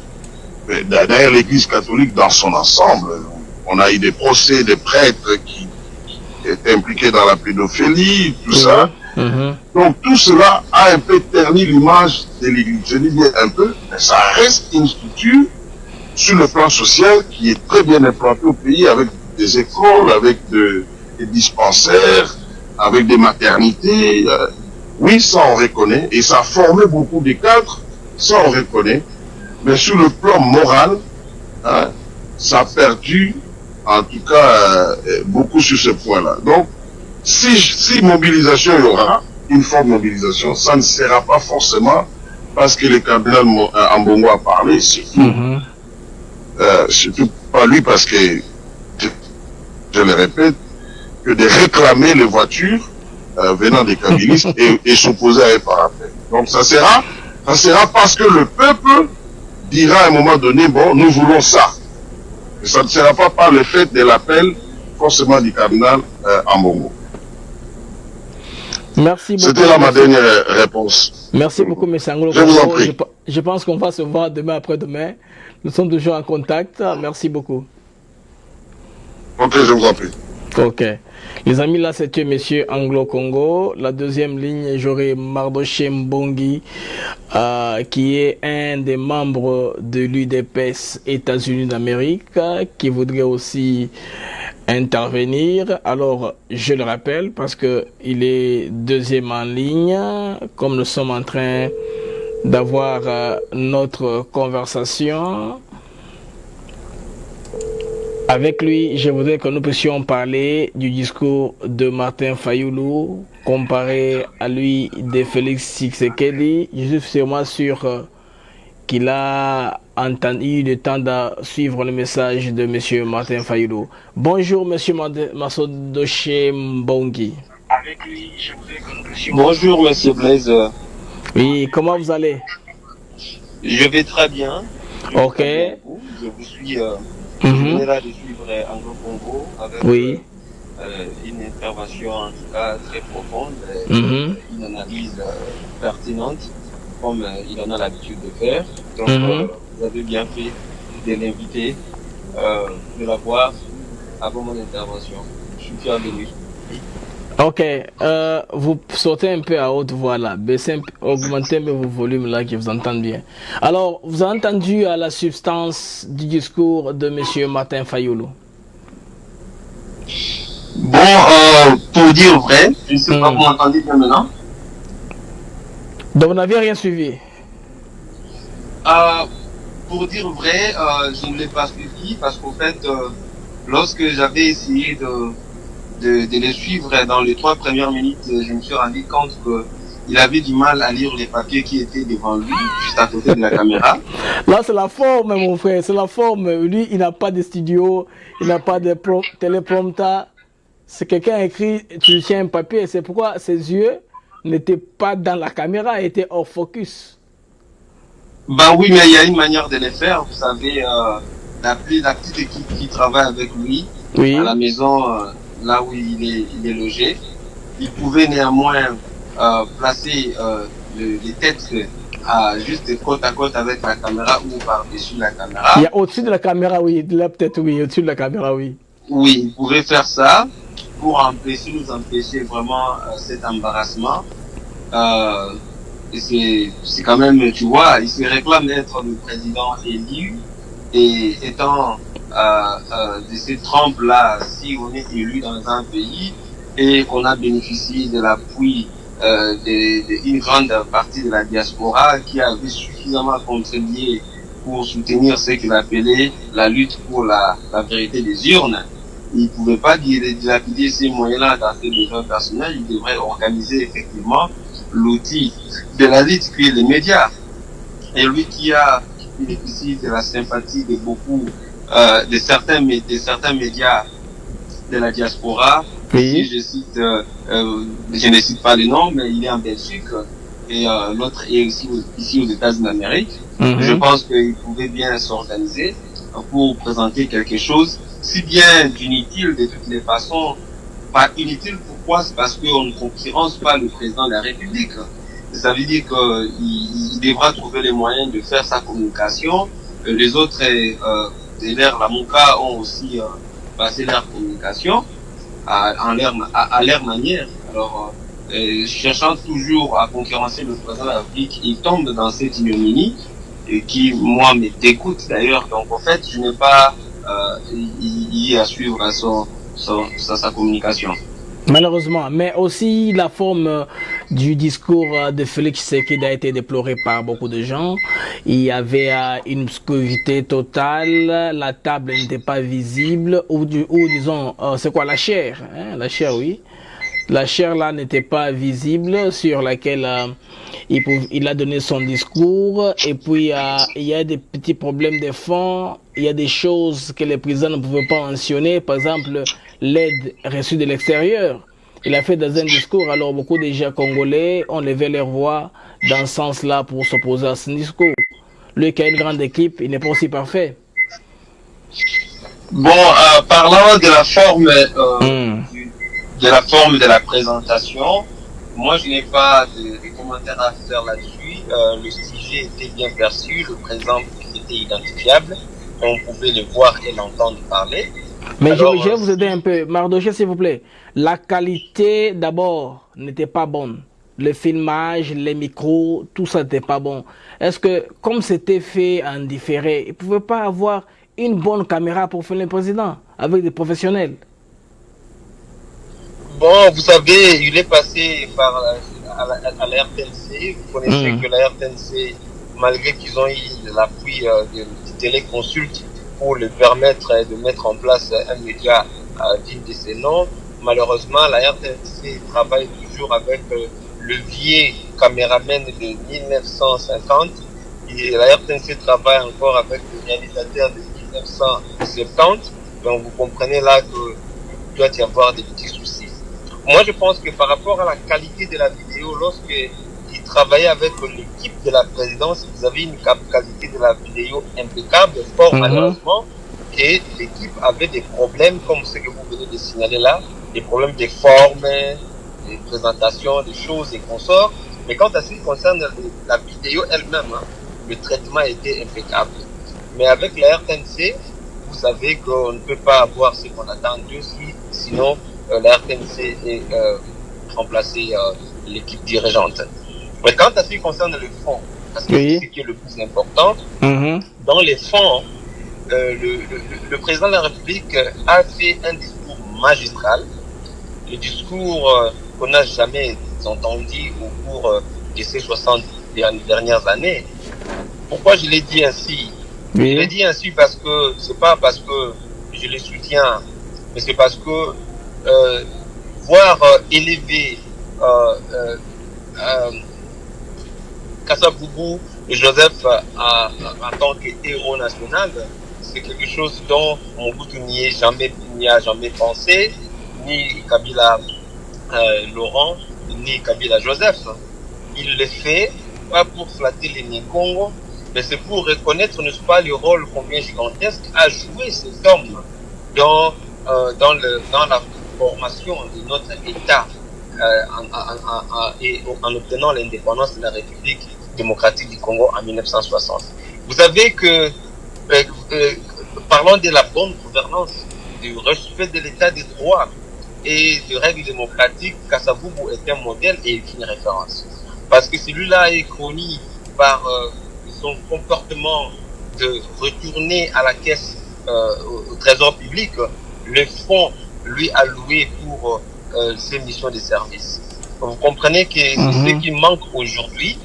[SPEAKER 2] d'ailleurs l'église catholique dans son ensemble. On a eu des procès des prêtres qui étaient impliqués dans la pédophilie, tout ça. Donc tout cela a un peu terni l'image de l'église. Je dis bien un peu, mais ça reste une structure sur le plan social qui est très bien implantée au pays avec des écoles, avec des dispensaires, avec des maternités. Oui, ça on reconnaît, et ça a formé beaucoup de cadres, ça on reconnaît, mais sur le plan moral, hein, ça a perdu, en tout cas, beaucoup sur ce point-là. Donc, si mobilisation il y aura, une forte mobilisation, ça ne sera pas forcément parce que le cardinal Ambongo a parlé, surtout pas lui, parce que, je le répète, que de réclamer les voitures venant des kabylistes et s'opposer à eux par après. Donc ça sera parce que le peuple dira à un moment donné, bon, nous voulons ça. Et ça ne sera pas par le fait de l'appel forcément du cardinal Ambongo.
[SPEAKER 1] Merci beaucoup.
[SPEAKER 2] C'était là ma dernière réponse.
[SPEAKER 1] Merci beaucoup, M. Angolo.
[SPEAKER 2] Je vous en prie.
[SPEAKER 1] Je pense qu'on va se voir demain après-demain. Nous sommes toujours en contact. Merci beaucoup.
[SPEAKER 2] Ok, je vous en prie.
[SPEAKER 1] Ok. Les amis, là, c'était Monsieur Anglo-Congo. La deuxième ligne, j'aurai Mardoché Mbongi, qui est un des membres de l'UDPS États-Unis d'Amérique, qui voudrait aussi intervenir. Alors, je le rappelle, parce que il est deuxième en ligne, comme nous sommes en train d'avoir notre conversation. Avec lui, je voudrais que nous puissions parler du discours de Martin Fayoulou comparé à lui de Félix Tshisekedi. Je suis sûrement sûr qu'il a eu le temps de suivre le message de M. Martin Fayoulou. Bonjour M. Massodoche Mbongi.
[SPEAKER 3] Avec lui, je voudrais que nous puissions... Bonjour M. Blaise.
[SPEAKER 1] Oui, comment vous allez?
[SPEAKER 3] Je vais très bien.
[SPEAKER 1] Ok.
[SPEAKER 3] Je vous suis... Je venais là de suivre Anglo-Congo avec une intervention en tout cas très profonde, une analyse pertinente comme il en a l'habitude de faire. Donc vous avez bien fait de l'inviter, de la voir avant mon intervention. Je suis fier de lui.
[SPEAKER 1] Ok, vous sautez un peu à haute voix là, augmentez un peu vos volumes là, que vous entendez bien. Alors, vous avez entendu à la substance du discours de M. Martin Fayoulou?
[SPEAKER 3] Bon, pour dire vrai, je ne sais pas, vous m'entendez bien maintenant?
[SPEAKER 1] Donc, vous n'avez rien suivi?
[SPEAKER 3] Pour dire vrai, je ne l'ai pas suivi parce qu'au fait, lorsque j'avais essayé de les suivre dans les 3 premières minutes, je me suis rendu compte qu'il avait du mal à lire les papiers qui étaient devant lui, juste à côté de la caméra.
[SPEAKER 1] Là, c'est la forme, mon frère, c'est la forme. Lui, il n'a pas de studio, il n'a pas de téléprompter. C'est quelqu'un écrit, tu tiens un papier, c'est pourquoi ses yeux n'étaient pas dans la caméra, étaient hors focus.
[SPEAKER 3] Ben oui, mais il y a une manière de les faire. Vous savez, la petite équipe qui travaille avec lui à la maison, là où il est logé, il pouvait néanmoins placer les têtes juste côte à côte avec la caméra ou par-dessus la caméra.
[SPEAKER 1] Il y a au-dessus de la caméra, oui. Là, peut-être, oui. Au-dessus de la caméra, oui.
[SPEAKER 3] Oui, il pouvait faire ça pour nous empêcher vraiment cet embarrassement. Et c'est quand même, tu vois, il se réclame d'être le président élu et étant de ces trompes-là, si on est élu dans un pays et qu'on a bénéficié de l'appui d'une grande partie de la diaspora qui avait suffisamment contribué pour soutenir ce qu'il appelait la lutte pour la vérité des urnes, il ne pouvait pas dilapider ces moyens-là dans ses besoins personnels. Il devrait organiser effectivement l'outil de la lutte qui est les médias. Et lui qui a bénéficié de la sympathie de beaucoup de certains médias de la diaspora.
[SPEAKER 1] Oui.
[SPEAKER 3] Ici, je ne cite pas les noms, mais il est en Belgique et l'autre est ici aux États-Unis d'Amérique. Je pense qu'il pouvait bien s'organiser pour présenter quelque chose, si bien d'inutile de toutes les façons. Pas inutile, pourquoi? C'est parce qu'on ne concurrence pas le président de la République. Ça veut dire qu'il devra trouver les moyens de faire sa communication. Les autres de l'ère Lamonka ont aussi passé leur communication à leur manière. Alors, cherchant toujours à concurrencer le président de la République, il tombe dans cette ignominie qui, moi, me dégoûte d'ailleurs. Donc, en fait, je n'ai pas à suivre sa communication.
[SPEAKER 1] Malheureusement, mais aussi la forme du discours de Félix Tshisekedi a été déplorée par beaucoup de gens. Il y avait une obscurité totale, la table n'était pas visible, ou disons, c'est quoi la chair, hein? La chair, oui. La chair là n'était pas visible sur laquelle il a donné son discours. Et puis il y a des petits problèmes de fond. Il y a des choses que les présidents ne pouvaient pas mentionner. Par exemple, l'aide reçue de l'extérieur. Il a fait dans un discours. Alors beaucoup de gens congolais ont levé leur voix dans ce sens-là pour s'opposer à ce discours. Lui qui a une grande équipe, il n'est pas aussi parfait.
[SPEAKER 3] Bon, parlant de la forme de la présentation, moi je n'ai pas de commentaires à faire là-dessus. Le sujet était bien perçu, le président était identifiable, on pouvait le voir et l'entendre parler.
[SPEAKER 1] Mais
[SPEAKER 3] Alors,
[SPEAKER 1] je vais vous aider un peu. Mardoché, s'il vous plaît. La qualité, d'abord, n'était pas bonne. Le filmage, les micros, tout ça n'était pas bon. Est-ce que, comme c'était fait en différé, il ne pouvait pas avoir une bonne caméra pour filmer le président avec des professionnels?
[SPEAKER 4] Bon, vous savez, il est passé par à la RTNC. Vous connaissez que la RTNC, malgré qu'ils ont eu l'appui de Téléconsult pour le permettre de mettre en place un média digne de ses noms, malheureusement, la RTNC travaille toujours avec le vieil caméraman de 1950. Et la RTNC travaille encore avec le réalisateur de 1970. Donc, vous comprenez là qu'il doit y avoir des petits soucis. Moi, je pense que par rapport à la qualité de la vidéo, lorsque il travaillait avec l'équipe de la présidence, vous avez une qualité de la vidéo impeccable, fort malheureusement, et l'équipe avait des problèmes, comme ce que vous venez de signaler là, des problèmes de forme, des présentations, des choses et consorts. Mais quand à ce qui concerne la vidéo elle-même, le traitement était impeccable. Mais avec la RTNC, vous savez qu'on ne peut pas avoir ce qu'on attend d'eux, sinon la RTNC est remplacé l'équipe dirigeante. Mais quant à ce qui concerne le fond, parce que c'est ce qui est le plus important, dans les fonds, le président de la République a fait un discours magistral, le discours qu'on n'a jamais entendu au cours de ces 60 dernières années. Pourquoi je l'ai dit ainsi? Je l'ai dit ainsi parce que c'est pas parce que je les soutiens, mais c'est parce que voir élever Kassaboubou et Joseph en tant que héros national, c'est quelque chose dont Mobutu n'y a jamais pensé, ni Kabila Laurent, ni Kabila Joseph. Il le fait pas pour flatter les Négongos, mais c'est pour reconnaître, n'est-ce pas, le rôle combien gigantesque a joué cet homme dans la formation de notre État et en obtenant l'indépendance de la République démocratique du Congo en 1960. Vous savez que, parlant de la bonne gouvernance, du respect de l'état des droits et de règles démocratiques, Kassaboubou est un modèle et une référence. Parce que celui-là est connu par son comportement de retourner à la caisse au trésor public le fonds lui alloué pour ses missions de service. Vous comprenez que c'est ce qui manque aujourd'hui.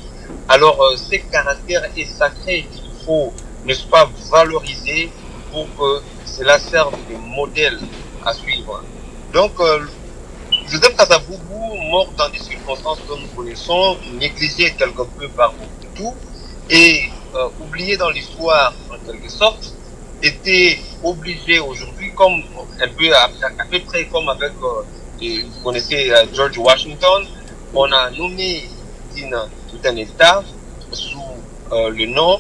[SPEAKER 4] Alors, ce caractère est sacré qu'il faut, n'est-ce pas, valoriser pour que cela serve de modèle à suivre. Donc, Joseph Kassaboubou, mort dans des circonstances que nous connaissons, négligé quelque peu par tout et oublié dans l'histoire en quelque sorte, était obligé aujourd'hui, comme un peu à peu près comme avec, vous connaissez George Washington, on a nommé tout un État sous le nom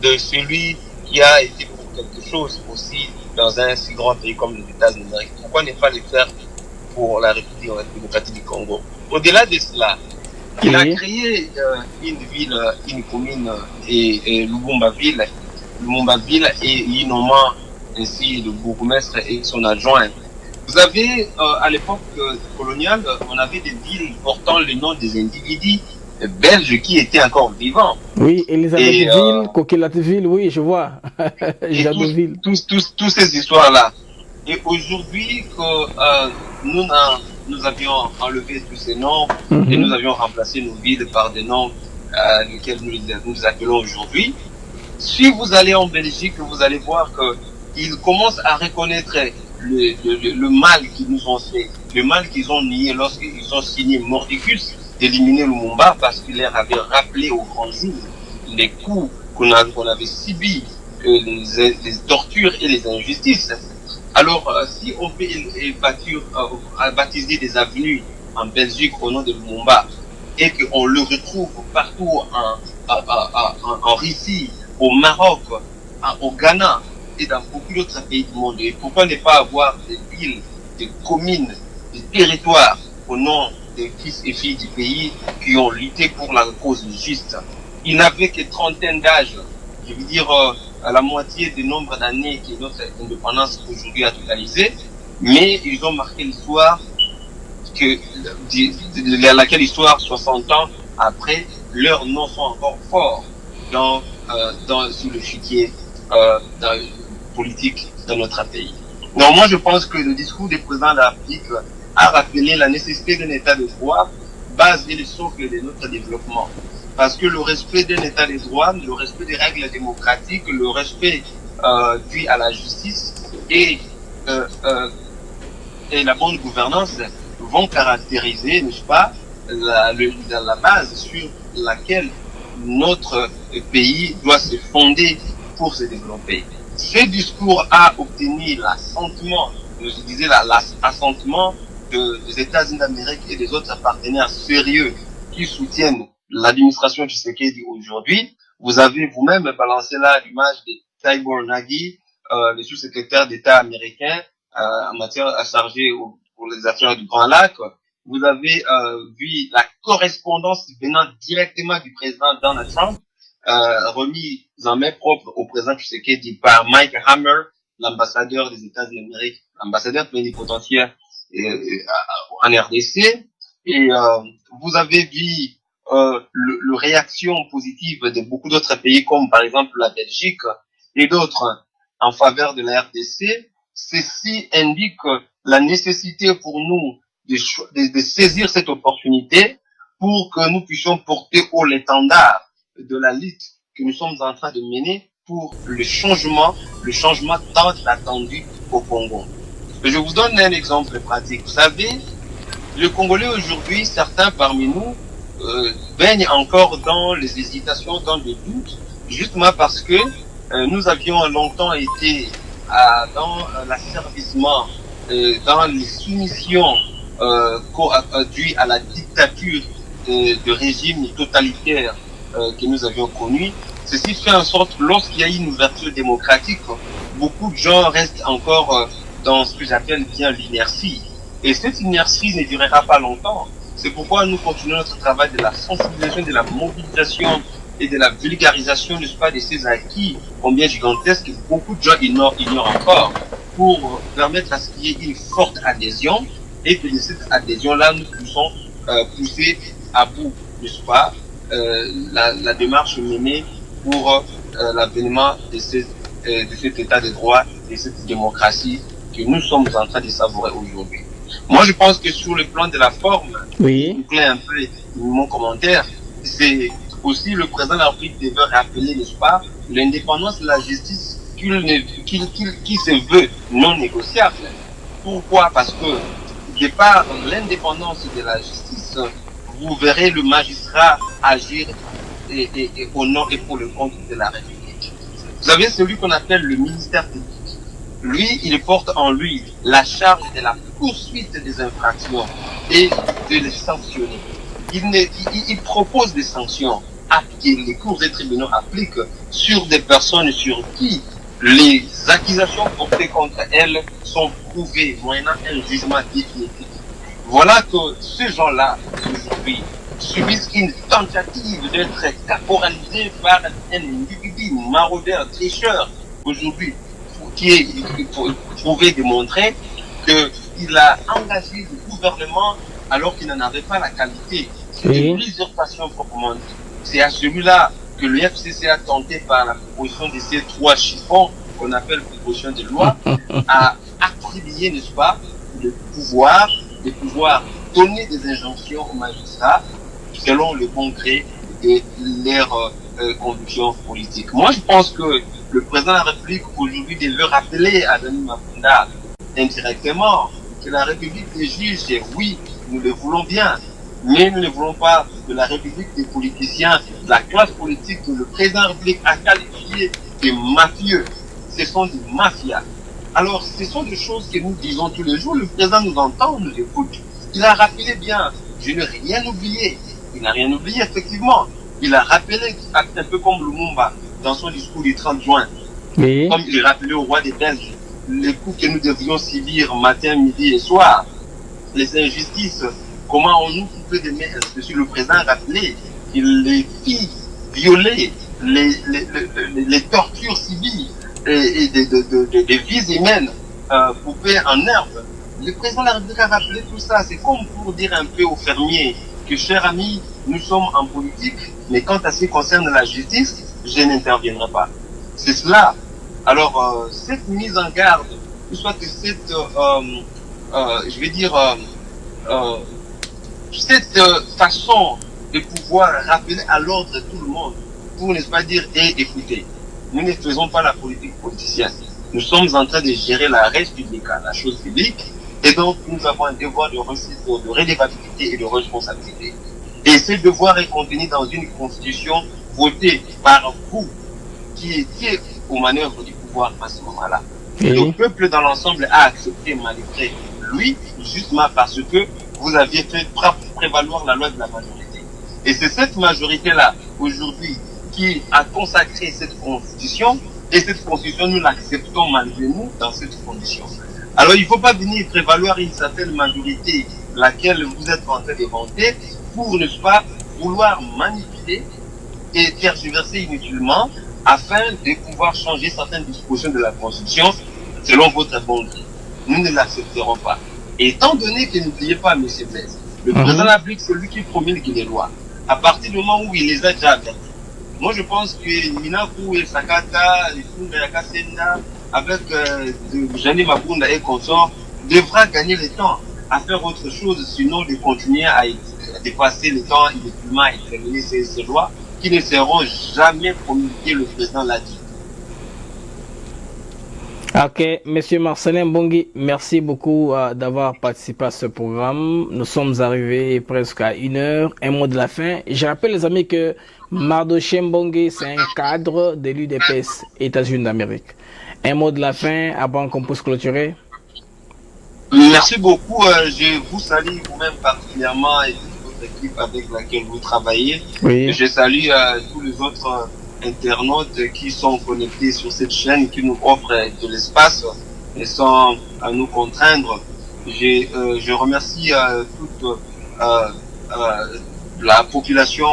[SPEAKER 4] de celui qui a été pour quelque chose aussi dans un si grand pays comme les États-Unis. Pourquoi ne pas le faire pour la République démocratique du Congo? Au-delà de cela, il a créé une ville, une commune et Lubumba-Ville, et il nomma ainsi le bourgmestre et son adjoint. Vous avez, à l'époque coloniale, on avait des villes portant le nom des individus belges qui étaient encore vivants.
[SPEAKER 1] Oui, Elisabethville, Coquilletteville, oui, je vois.
[SPEAKER 4] Jadoville. Tous ces histoires-là. Et aujourd'hui, que nous avions enlevé tous ces noms et nous avions remplacé nos villes par des noms lesquels nous appelons aujourd'hui. Si vous allez en Belgique, vous allez voir qu'ils commencent à reconnaître le mal qu'ils nous ont fait, le mal qu'ils ont nié lorsqu'ils ont signé Mordicus d'éliminer Lumumba parce qu'il leur avait rappelé au grand jour les coups qu'on avait subis, les tortures et les injustices. Alors, si on peut baptiser des avenues en Belgique au nom de Lumumba et qu'on le retrouve partout en Russie, au Maroc, au Ghana et dans beaucoup d'autres pays du monde, et pourquoi ne pas avoir des villes, des communes, des territoires au nom des fils et filles du pays qui ont lutté pour la cause juste. Ils n'avaient que trentaine d'âge. Je veux dire, la moitié du nombre d'années que notre indépendance aujourd'hui a totalisé, mais ils ont marqué l'histoire laquelle l'histoire 60 ans après, leurs noms sont encore forts sur le chiquier politique de notre pays. Donc moi je pense que le discours du président de la République a rappelé la nécessité d'un état de droit, base et le socle de notre développement. Parce que le respect d'un état de droit, le respect des règles démocratiques, le respect dû à la justice et la bonne gouvernance vont caractériser, n'est-ce pas, la base sur laquelle notre pays doit se fonder pour se développer. Ce discours a obtenu l'assentiment, je disais l'assentiment des États-Unis d'Amérique et des autres partenaires sérieux qui soutiennent l'administration Tshisekedi aujourd'hui. Vous avez vous-même balancé là l'image de Tibor Nagy, le sous-secrétaire d'État américain en matière chargé pour les affaires du Grand Lac. Vous avez vu la correspondance venant directement du président Donald Trump, remise en main propre au président Tshisekedi par Mike Hammer, l'ambassadeur des États-Unis d'Amérique, l'ambassadeur plénipotentiaire en RDC. Et vous avez vu le réaction positive de beaucoup d'autres pays, comme par exemple la Belgique et d'autres en faveur de la RDC. Ceci indique la nécessité pour nous de saisir cette opportunité pour que nous puissions porter haut l'étendard de la lutte que nous sommes en train de mener pour le changement tant attendu au Congo. Je vous donne un exemple pratique. Vous savez, le Congolais aujourd'hui, certains parmi nous baignent encore dans les hésitations, dans les doutes, justement parce que nous avions longtemps été dans l'asservissement, dans les soumissions dues à la dictature de régime totalitaire que nous avions connu. Ceci fait en sorte que lorsqu'il y a une ouverture démocratique, beaucoup de gens restent encore dans ce que j'appelle bien l'inertie. Et cette inertie ne durera pas longtemps. C'est pourquoi nous continuons notre travail de la sensibilisation, de la mobilisation et de la vulgarisation, n'est-ce pas, de ces acquis combien gigantesques que beaucoup de gens ignorent encore, pour permettre à ce qu'il y ait une forte adhésion et que de cette adhésion-là, nous puissions pousser à bout, n'est-ce pas, la démarche menée pour l'avènement de cet état de droit et cette démocratie que nous sommes en train de savourer aujourd'hui. Moi, je pense que sur le plan de la forme,
[SPEAKER 1] oui,
[SPEAKER 4] un peu mon commentaire, c'est aussi le président de la République devait rappeler, n'est-ce pas, l'indépendance de la justice qui se veut non négociable. Pourquoi? Parce que, de par l'indépendance de la justice, vous verrez le magistrat agir et au nom et pour le compte de la République. Vous avez celui qu'on appelle le ministère public. Lui, il porte en lui la charge de la poursuite des infractions et de les sanctionner. Il propose des sanctions que les cours et tribunaux appliquent sur des personnes sur qui les accusations portées contre elles sont prouvées moyennant un jugement définitif. Voilà que ces gens-là, aujourd'hui, subissent une tentative d'être caporalisés par un individu maraudeur, tricheur, aujourd'hui, qui est prouvé, démontré qu'il a engagé le gouvernement alors qu'il n'en avait pas la qualité. C'est une usurpation proprement dit. C'est à celui-là que le FCC a tenté par la proposition de ces 3 chiffons qu'on appelle proposition de loi à attribuer, n'est-ce pas, de pouvoir donner des injonctions aux magistrats selon le bon gré de leurs convictions politiques. Moi, je pense que le président de la République aujourd'hui devait rappeler à Denis Mapunda indirectement que la République des juges, oui, nous le voulons bien, mais nous ne voulons pas de la République des politiciens, de la classe politique que le président de la République a qualifié de mafieux. Ce sont des mafias. Alors, ce sont des choses que nous disons tous les jours. Le président nous entend, nous écoute. Il a rappelé bien, je n'ai rien oublié. Il n'a rien oublié, effectivement. Il a rappelé, un peu comme Lumumba, dans son discours du 30 juin, comme il rappelait au roi des Belges, les coups que nous devions subir matin, midi et soir, les injustices, comment on nous coupait des mains. Le président a rappelé que les filles violées les tortures civiles et des vies humaines coupées en herbe. Le président de la République a rappelé tout ça. C'est comme pour dire un peu aux fermiers que, chers amis, nous sommes en politique, mais quand à ce qui concerne la justice, je n'interviendrai pas. C'est cela. Alors, cette mise en garde, soit cette, je vais dire, cette façon de pouvoir rappeler à l'ordre tout le monde, pour ne pas dire écoutez, nous ne faisons pas la politique politicienne. Nous sommes en train de gérer la res publica, la chose publique, et donc nous avons un devoir de redevabilité et de responsabilité. Et ce devoir est contenu dans une constitution votée par vous, qui étiez aux manœuvres du pouvoir à ce moment-là. Le peuple dans l'ensemble a accepté malgré lui, justement parce que vous aviez fait prévaloir la loi de la majorité. Et c'est cette majorité-là, aujourd'hui, qui a consacré cette constitution, et cette constitution, nous l'acceptons malgré nous dans cette condition. Alors, il ne faut pas venir prévaloir une certaine majorité, laquelle vous êtes en train de vanter, pour ne pas vouloir manipuler et tergiverser inutilement, afin de pouvoir changer certaines dispositions de la Constitution selon votre bon gré. Nous ne l'accepterons pas. Et étant donné que n'oubliez pas, M. Blaise, le président de la République, c'est lui qui promulgue les lois. À partir du moment où il les a déjà avertis. Moi, je pense que Minaku et Sakata, les Funda Yakasenda, avec Jani Mabunda et consorts, devra gagner le temps à faire autre chose, sinon de continuer à dépasser le temps inutilement et terminer ces lois qui ne seront jamais promulguées, le président l'a dit.
[SPEAKER 1] Ok, Monsieur Marcelin Mbongi, merci beaucoup d'avoir participé à ce programme. Nous sommes arrivés presque à 1 heure, un mot de la fin. Je rappelle les amis que Mardoché Mbongi, c'est un cadre de l'UDPS, États-Unis d'Amérique. Un mot de la fin avant qu'on puisse clôturer.
[SPEAKER 4] Merci beaucoup. Je vous salue vous-même particulièrement et toute votre équipe avec laquelle vous travaillez.
[SPEAKER 1] Oui.
[SPEAKER 4] Et je salue tous les autres internautes qui sont connectés sur cette chaîne qui nous offre de l'espace et sans à nous contraindre. Je remercie toute la population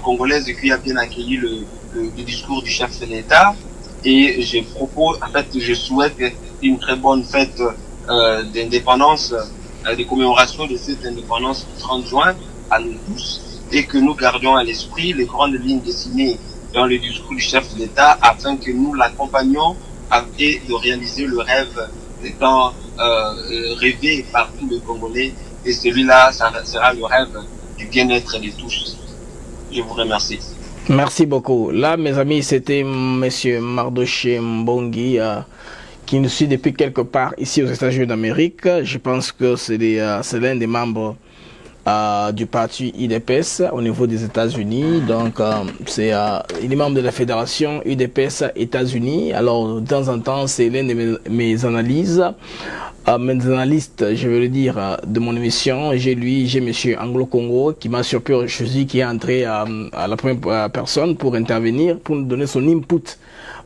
[SPEAKER 4] congolaise qui a bien accueilli le discours du chef de l'État et je souhaite une très bonne fête d'indépendance, de commémoration de cette indépendance du 30 juin à nous tous et que nous gardions à l'esprit les grandes lignes dessinées dans le discours du chef de l'État afin que nous l'accompagnions et de réaliser le rêve étant rêvé par tous les Congolais et celui-là, ça sera le rêve du bien-être de tous. Je vous remercie.
[SPEAKER 1] Merci beaucoup. Là, mes amis, c'était Monsieur Mardoché Mbongi qui nous suit depuis quelque part ici aux États-Unis d'Amérique. Je pense que c'est l'un des membres du parti UDPS au niveau des États-Unis. Donc, il est membre de la fédération UDPS États-Unis. Alors, de temps en temps, c'est l'un de mes analyses. Mes analystes, je veux le dire, de mon émission. J'ai M. Anglo-Congo qui m'a surpris aujourd'hui, qui est entré à la première personne pour intervenir, pour nous donner son input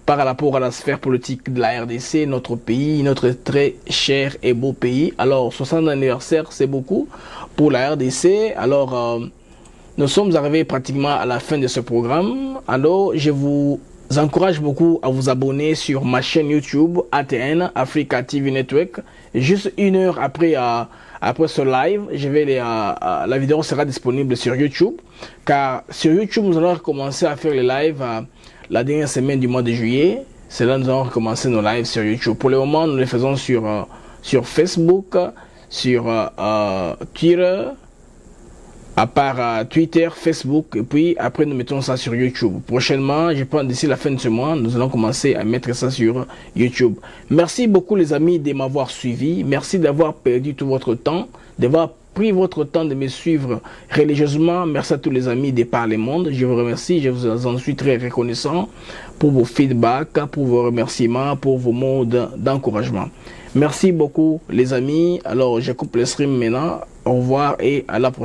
[SPEAKER 1] par rapport à la sphère politique de la RDC, notre pays, notre très cher et beau pays. Alors, 60 anniversaire, c'est beaucoup pour la RDC. Alors, nous sommes arrivés pratiquement à la fin de ce programme. Alors, je vous encourage beaucoup à vous abonner sur ma chaîne YouTube ATN, Africa TV Network. Juste 1 heure après ce live, la vidéo sera disponible sur YouTube. Car sur YouTube, nous allons recommencer à faire les lives la dernière semaine du mois de juillet. C'est là que nous allons recommencer nos lives sur YouTube. Pour le moment, nous les faisons sur Facebook, sur Twitter, à part Twitter, Facebook, et puis après nous mettons ça sur YouTube. Prochainement, je pense d'ici la fin de ce mois, nous allons commencer à mettre ça sur YouTube. Merci beaucoup les amis de m'avoir suivi. Merci d'avoir perdu tout votre temps, d'avoir pris votre temps de me suivre religieusement. Merci à tous les amis de par le monde. Je vous remercie, je vous en suis très reconnaissant pour vos feedbacks, pour vos remerciements, pour vos mots d'encouragement. Merci beaucoup les amis. Alors je coupe le stream maintenant. Au revoir et à la prochaine.